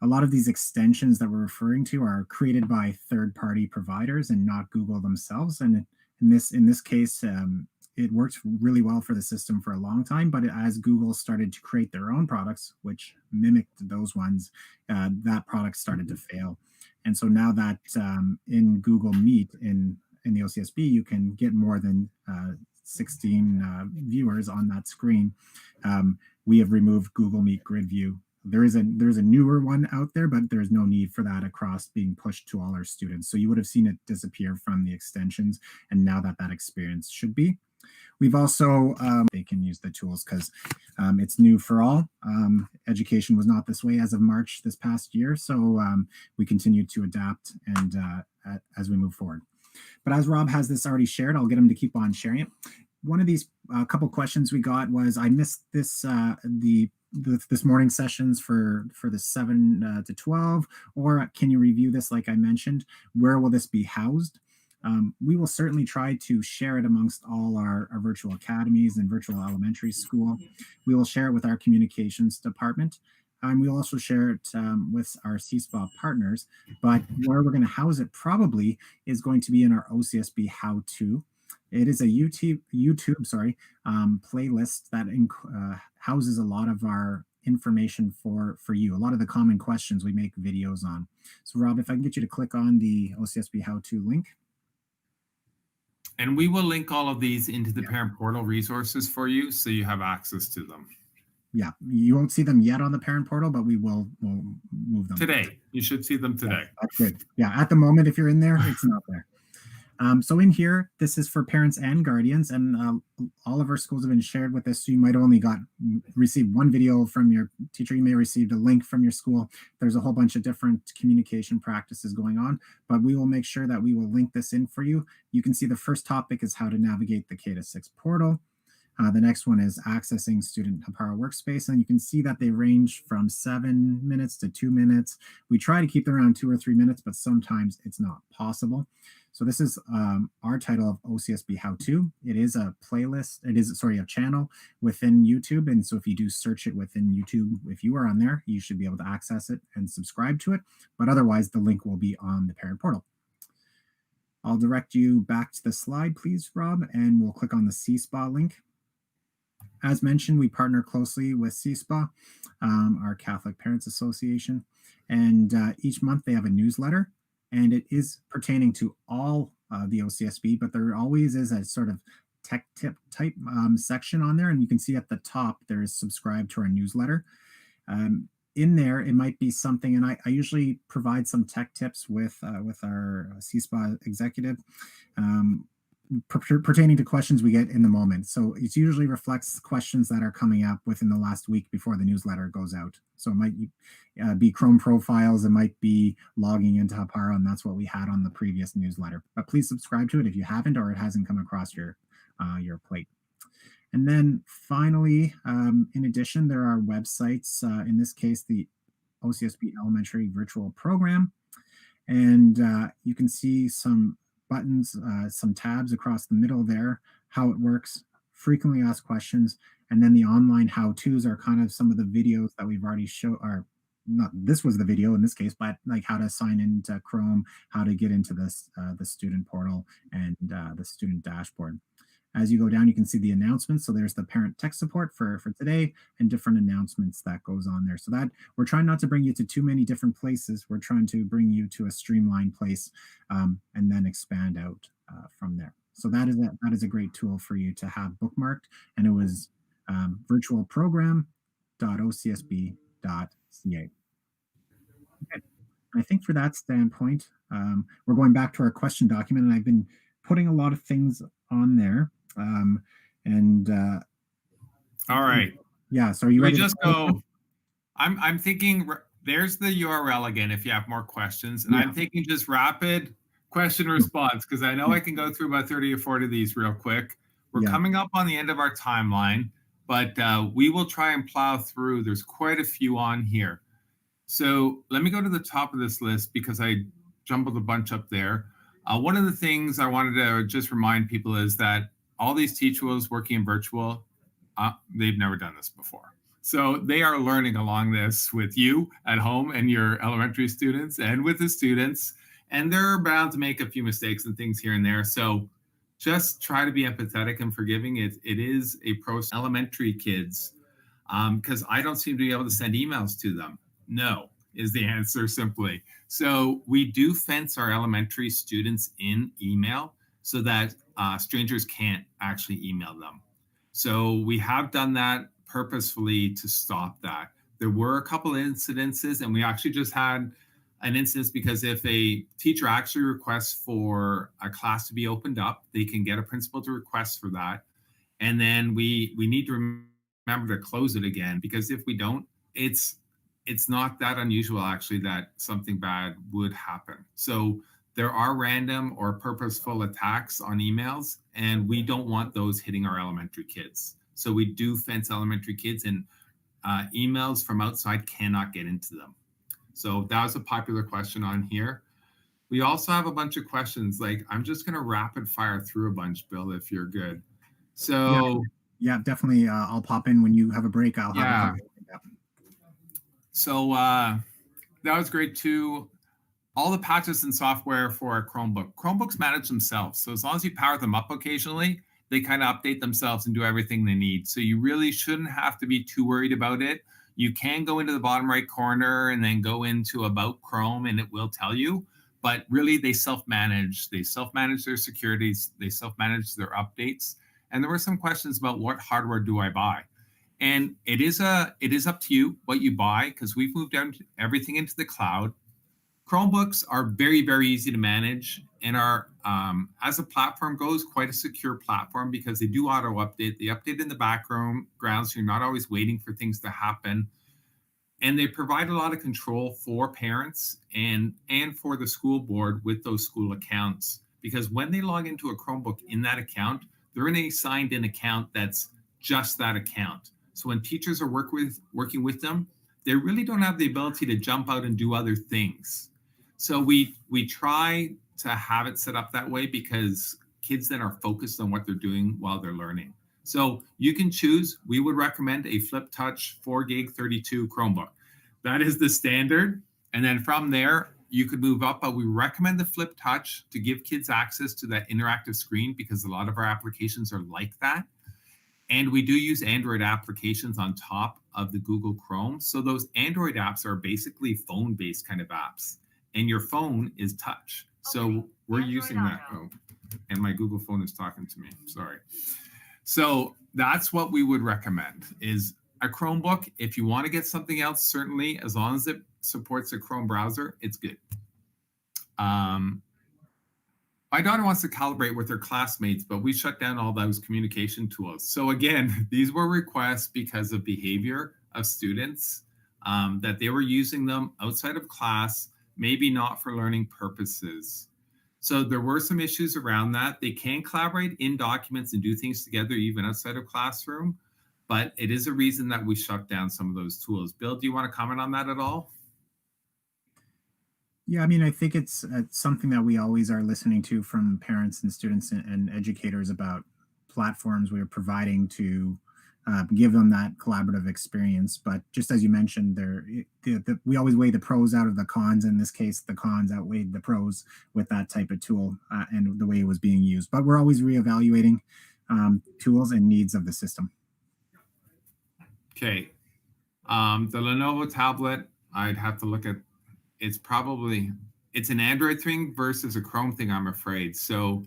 a lot of these extensions that we're referring to are created by third-party providers and not Google themselves. And in this case, it worked really well for the system for a long time. But as Google started to create their own products, which mimicked those ones, that product started to fail. And so now that in Google Meet in the OCSB, you can get more than 16 viewers on that screen. We have removed Google Meet Grid View. There's a newer one out there, but there's no need for that across being pushed to all our students. So you would have seen it disappear from the extensions, and now that experience should be. We've also they can use the tools because it's new for all. Education was not this way as of March this past year, so we continue to adapt and as we move forward. But as Rob has this already shared, I'll get him to keep on sharing it. One of these couple questions we got was, I missed this this morning sessions for the 7 to 12, or can you review this like I mentioned? Where will this be housed? We will certainly try to share it amongst all our virtual academies and virtual elementary school. We will share it with our communications department. And we'll also share it with our CSPA partners. But where we're going to house it probably is going to be in our OCSB how-to. It is a YouTube playlist that houses a lot of our information for you, a lot of the common questions we make videos on. So Rob, if I can get you to click on the OCSB how-to link. And we will link all of these into the parent portal resources for you, so you have access to them. Yeah, you won't see them yet on the parent portal, but we'll move them today. You should see them today. Yeah, that's good. Yeah, at the moment, if you're in there, it's not there. So in here, this is for parents and guardians, and all of our schools have been shared with this. So you might only received one video from your teacher. You may have received a link from your school. There's a whole bunch of different communication practices going on, but we will make sure that we will link this in for you. You can see the first topic is how to navigate the K-6 portal. The next one is accessing Student Hapara Workspace, and you can see that they range from 7 minutes to 2 minutes. We try to keep them around 2 or 3 minutes, but sometimes it's not possible. So this is our title of OCSB How-To. It is a playlist. It is, a channel within YouTube. And so if you do search it within YouTube, if you are on there, you should be able to access it and subscribe to it. But otherwise, the link will be on the parent portal. I'll direct you back to the slide, please, Rob, and we'll click on the CSPA link. As mentioned, we partner closely with CSPA, our Catholic Parents Association, and each month they have a newsletter, and it is pertaining to all the OCSB, but there always is a sort of tech tip type section on there, and you can see at the top there is subscribe to our newsletter. In there, it might be something, and I usually provide some tech tips with our CSPA executive. Pertaining to questions we get in the moment. So it usually reflects questions that are coming up within the last week before the newsletter goes out. So it might be Chrome profiles, it might be logging into Hapara, and that's what we had on the previous newsletter. But please subscribe to it if you haven't or it hasn't come across your plate. And then finally, in addition, there are websites, in this case, the OCSB Elementary Virtual Program. And you can see some buttons, some tabs across the middle there, how it works, frequently asked questions, and then the online how-tos are kind of some of the videos that we've already shown, or not, this was the video in this case, but like how to sign into Chrome, how to get into this, the student portal and the student dashboard. As you go down, you can see the announcements. So there's the parent tech support for today and different announcements that goes on there. So that we're trying not to bring you to too many different places. We're trying to bring you to a streamlined place and then expand out from there. So that is a great tool for you to have bookmarked. And it was virtualprogram.ocsb.ca. Okay. I think for that standpoint, we're going back to our question document, and I've been putting a lot of things on there. All right. Yeah. So are you ready? We just go. I'm thinking there's the URL again if you have more questions. And I'm thinking just rapid question response, because I know I can go through about 30 or 40 of these real quick. We're coming up on the end of our timeline, but we will try and plow through. There's quite a few on here. So let me go to the top of this list because I jumbled a bunch up there. One of the things I wanted to just remind people is that all these teachers working in virtual, they've never done this before. So they are learning along this with you at home and your elementary students and with the students. And they're bound to make a few mistakes and things here and there. So just try to be empathetic and forgiving. It is a process. Elementary kids, because I don't seem to be able to send emails to them. No, is the answer simply. So we do fence our elementary students in email so that strangers can't actually email them. So we have done that purposefully to stop that. There were a couple of incidences, and we actually just had an instance because if a teacher actually requests for a class to be opened up, they can get a principal to request for that. And then we need to remember to close it again, because if we don't, it's not that unusual actually that something bad would happen. So there are random or purposeful attacks on emails, and we don't want those hitting our elementary kids. So we do fence elementary kids, and emails from outside cannot get into them. So that was a popular question on here. We also have a bunch of questions. Like, I'm just going to rapid fire through a bunch, Bill, if you're good. Yeah, So yeah, definitely. I'll pop in when you have a break. I'll yeah, have so that was great too. All the patches and software for a Chromebook. Chromebooks manage themselves. So as long as you power them up occasionally, they kind of update themselves and do everything they need. So you really shouldn't have to be too worried about it. You can go into the bottom right corner and then go into About Chrome and it will tell you. But really, they self-manage. They self-manage their securities. They self-manage their updates. And there were some questions about what hardware do I buy? And it is up to you what you buy, because we've moved everything into the cloud. Chromebooks are very, very easy to manage and are, as a platform goes, quite a secure platform because they do auto update. They update in the background, so you're not always waiting for things to happen. And they provide a lot of control for parents and for the school board with those school accounts. Because when they log into a Chromebook in that account, they're in a signed in account that's just that account. So when teachers are working with them, they really don't have the ability to jump out and do other things. So we try to have it set up that way because kids then are focused on what they're doing while they're learning. So you can choose. We would recommend a Flip Touch 4 gig 32 Chromebook. That is the standard. And then from there, you could move up, but we recommend the Flip Touch to give kids access to that interactive screen because a lot of our applications are like that. And we do use Android applications on top of the Google Chrome. So those Android apps are basically phone-based kind of apps. And your phone is touch. So we're Android using that. Oh, and my Google phone is talking to me. Sorry. So that's what we would recommend is a Chromebook. If you want to get something else, certainly, as long as it supports a Chrome browser, it's good. My daughter wants to calibrate with her classmates, but we shut down all those communication tools. So again, these were requests because of behavior of students, that they were using them outside of class, maybe not for learning purposes. So there were some issues around that. They can collaborate in documents and do things together even outside of classroom, but it is a reason that we shut down some of those tools. Bill, do you want to comment on that at all? Yeah, I mean, I think it's something that we always are listening to from parents and students and educators about platforms we're providing to give them that collaborative experience. But just as you mentioned, we always weigh the pros out of the cons. In this case, the cons outweighed the pros with that type of tool and the way it was being used. But we're always reevaluating tools and needs of the system. Okay. The Lenovo tablet, I'd have to look at. It's an Android thing versus a Chrome thing, I'm afraid. So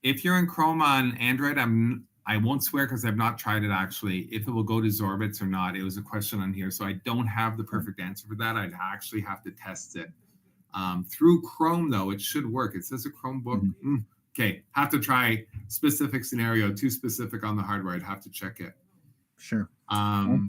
if you're in Chrome on Android, I won't swear because I've not tried it actually, if it will go to Zorbits or not. It was a question on here. So I don't have the perfect answer for that. I'd actually have to test it. Through Chrome though, it should work. It says a Chromebook. Mm-hmm. Okay, have to try specific scenario, too specific on the hardware. I'd have to check it. Sure. I'll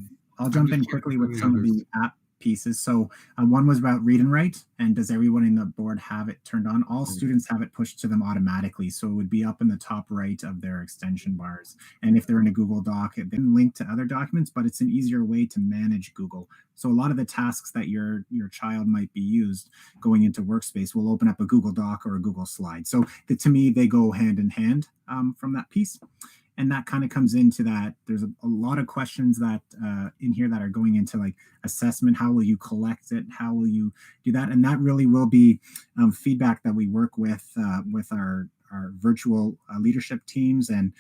jump in quickly with some of the app pieces. So one was about read and write, and does everyone in the board have it turned on? All students have it pushed to them automatically, so it would be up in the top right of their extension bars. And if they're in a Google Doc, it then link to other documents, but it's an easier way to manage Google. So a lot of the tasks that your child might be used going into Workspace will open up a Google Doc or a Google Slide. So to me, they go hand in hand from that piece. And that kind of comes into that. There's a lot of questions that in here that are going into like assessment. How will you collect it? How will you do that? And that really will be feedback that we work with our virtual leadership teams and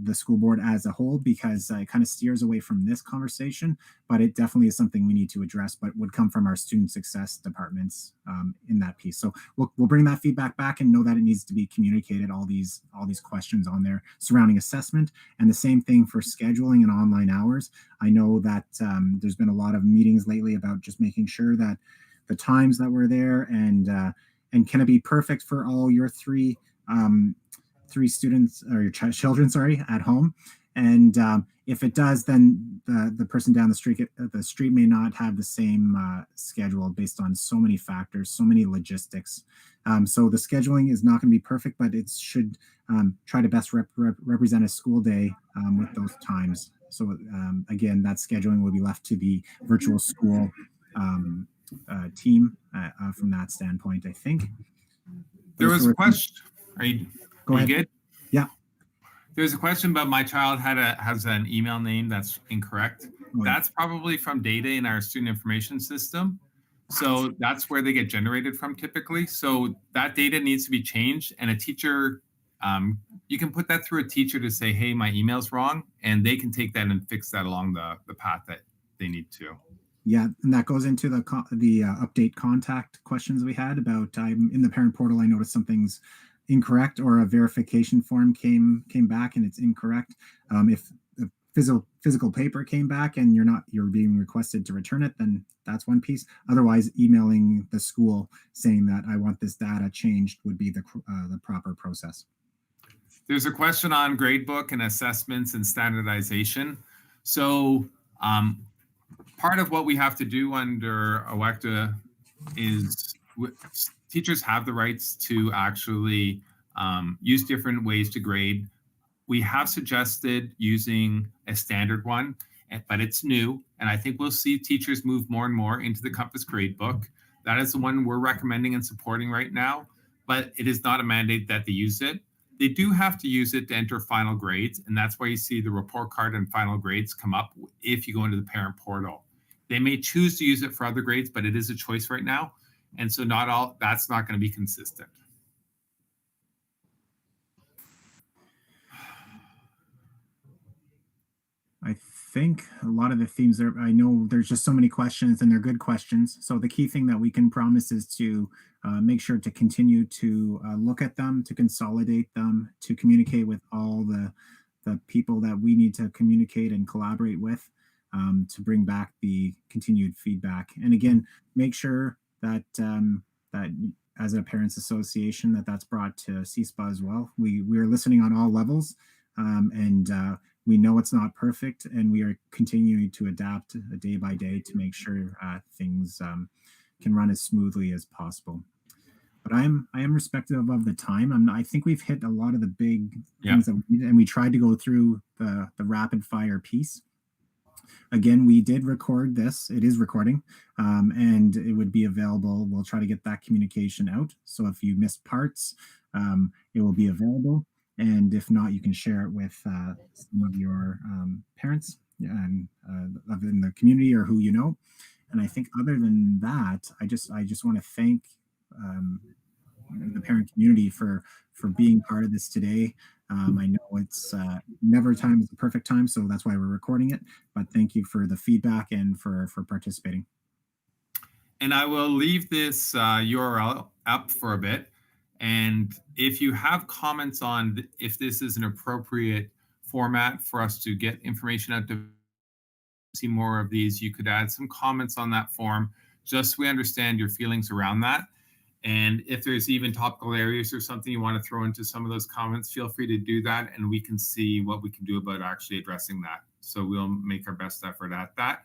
the school board as a whole, because it kind of steers away from this conversation, but it definitely is something we need to address, but would come from our student success departments in that piece. So we'll bring that feedback back and know that it needs to be communicated, all these questions on there surrounding assessment, and the same thing for scheduling and online hours. I know that there's been a lot of meetings lately about just making sure that the times that were there and can it be perfect for all your three students or your children, sorry, at home. And if it does, then the person down the street may not have the same schedule based on so many factors, so many logistics. So the scheduling is not going to be perfect, but it should try to best represent a school day with those times. So again, that scheduling will be left to the virtual school team from that standpoint, I think. There was a question. Are you good? Yeah. There's a question about my child has an email name that's incorrect. Oh, that's probably from data in our student information system. So that's where they get generated from typically. So that data needs to be changed, and a teacher, you can put that through a teacher to say, hey, my email's wrong, and they can take that and fix that along the path that they need to. Yeah, and that goes into the update contact questions we had about in the parent portal. I noticed something's incorrect, or a verification form came back and it's incorrect. If the physical paper came back and you're being requested to return it, then that's one piece. Otherwise, emailing the school saying that I want this data changed would be the proper process. There's a question on gradebook and assessments and standardization. So part of what we have to do under OECTA is teachers have the rights to actually use different ways to grade. We have suggested using a standard one, but it's new. And I think we'll see teachers move more and more into the Compass Gradebook. That is the one we're recommending and supporting right now, but it is not a mandate that they use it. They do have to use it to enter final grades. And that's why you see the report card and final grades come up if you go into the parent portal. They may choose to use it for other grades, but it is a choice right now. And so that's not going to be consistent. I think a lot of the themes there, I know there's just so many questions and they're good questions. So the key thing that we can promise is to make sure to continue to look at them, to consolidate them, to communicate with all the people that we need to communicate and collaborate with to bring back the continued feedback. And again, make sure that that as a parents association that's brought to CSPA as well. We are listening on all levels, and we know it's not perfect, and we are continuing to adapt day by day to make sure things can run as smoothly as possible. But I am respective of the time. I think we've hit a lot of the big things that we need, and we tried to go through the rapid fire piece. Again, we did record this. It is recording, and it would be available. We'll try to get that communication out. So if you missed parts, it will be available. And if not, you can share it with some of your parents and in the community or who you know. And I think other than that, I just want to thank the parent community for being part of this today. I know it's never time is the perfect time, so that's why we're recording it. But thank you for the feedback and for participating. And I will leave this URL up for a bit. And if you have comments on if this is an appropriate format for us to get information out to see more of these, you could add some comments on that form, just so we understand your feelings around that. And if there's even topical areas or something you want to throw into some of those comments, feel free to do that, and we can see what we can do about actually addressing that. So we'll make our best effort at that.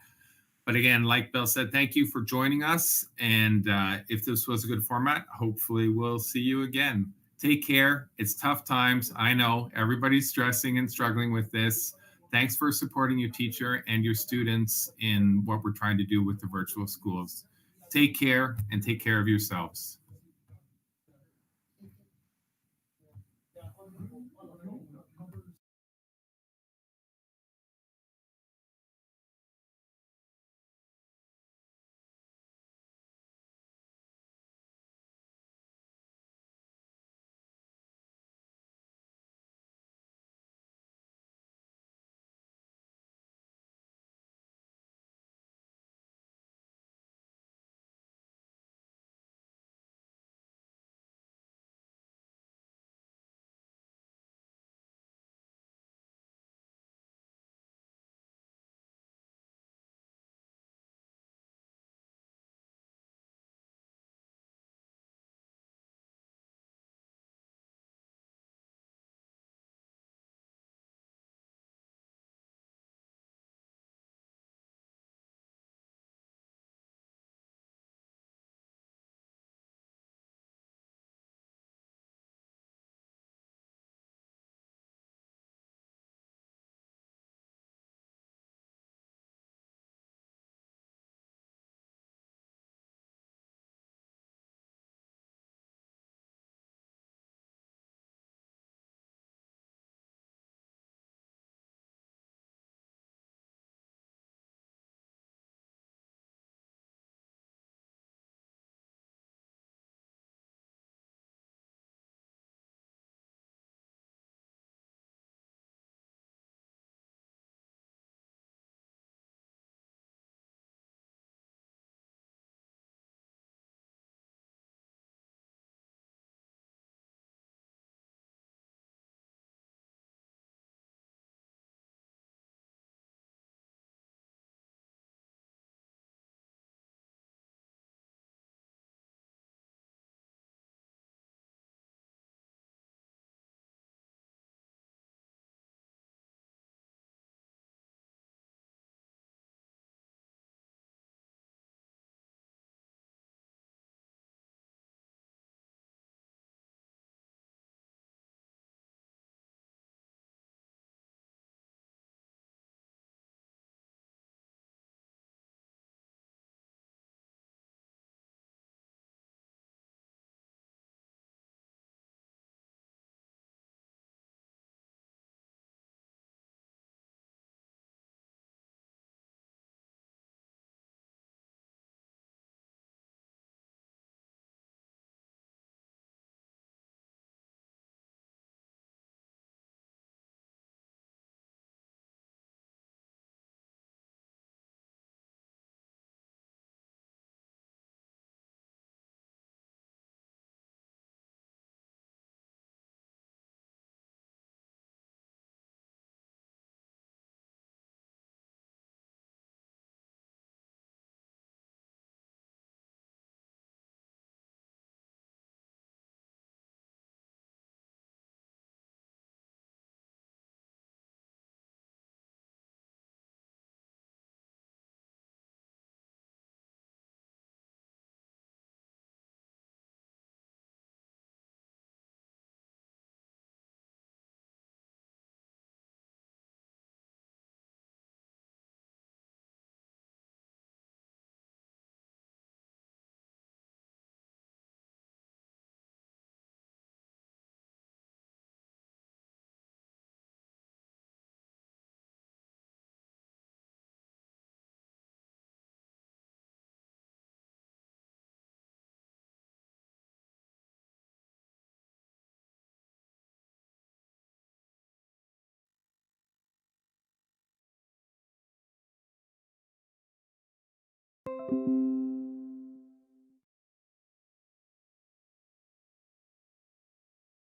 But again, like Bill said, thank you for joining us. And if this was a good format, hopefully we'll see you again. Take care. It's tough times. I know everybody's stressing and struggling with this. Thanks for supporting your teacher and your students in what we're trying to do with the virtual schools. Take care and take care of yourselves.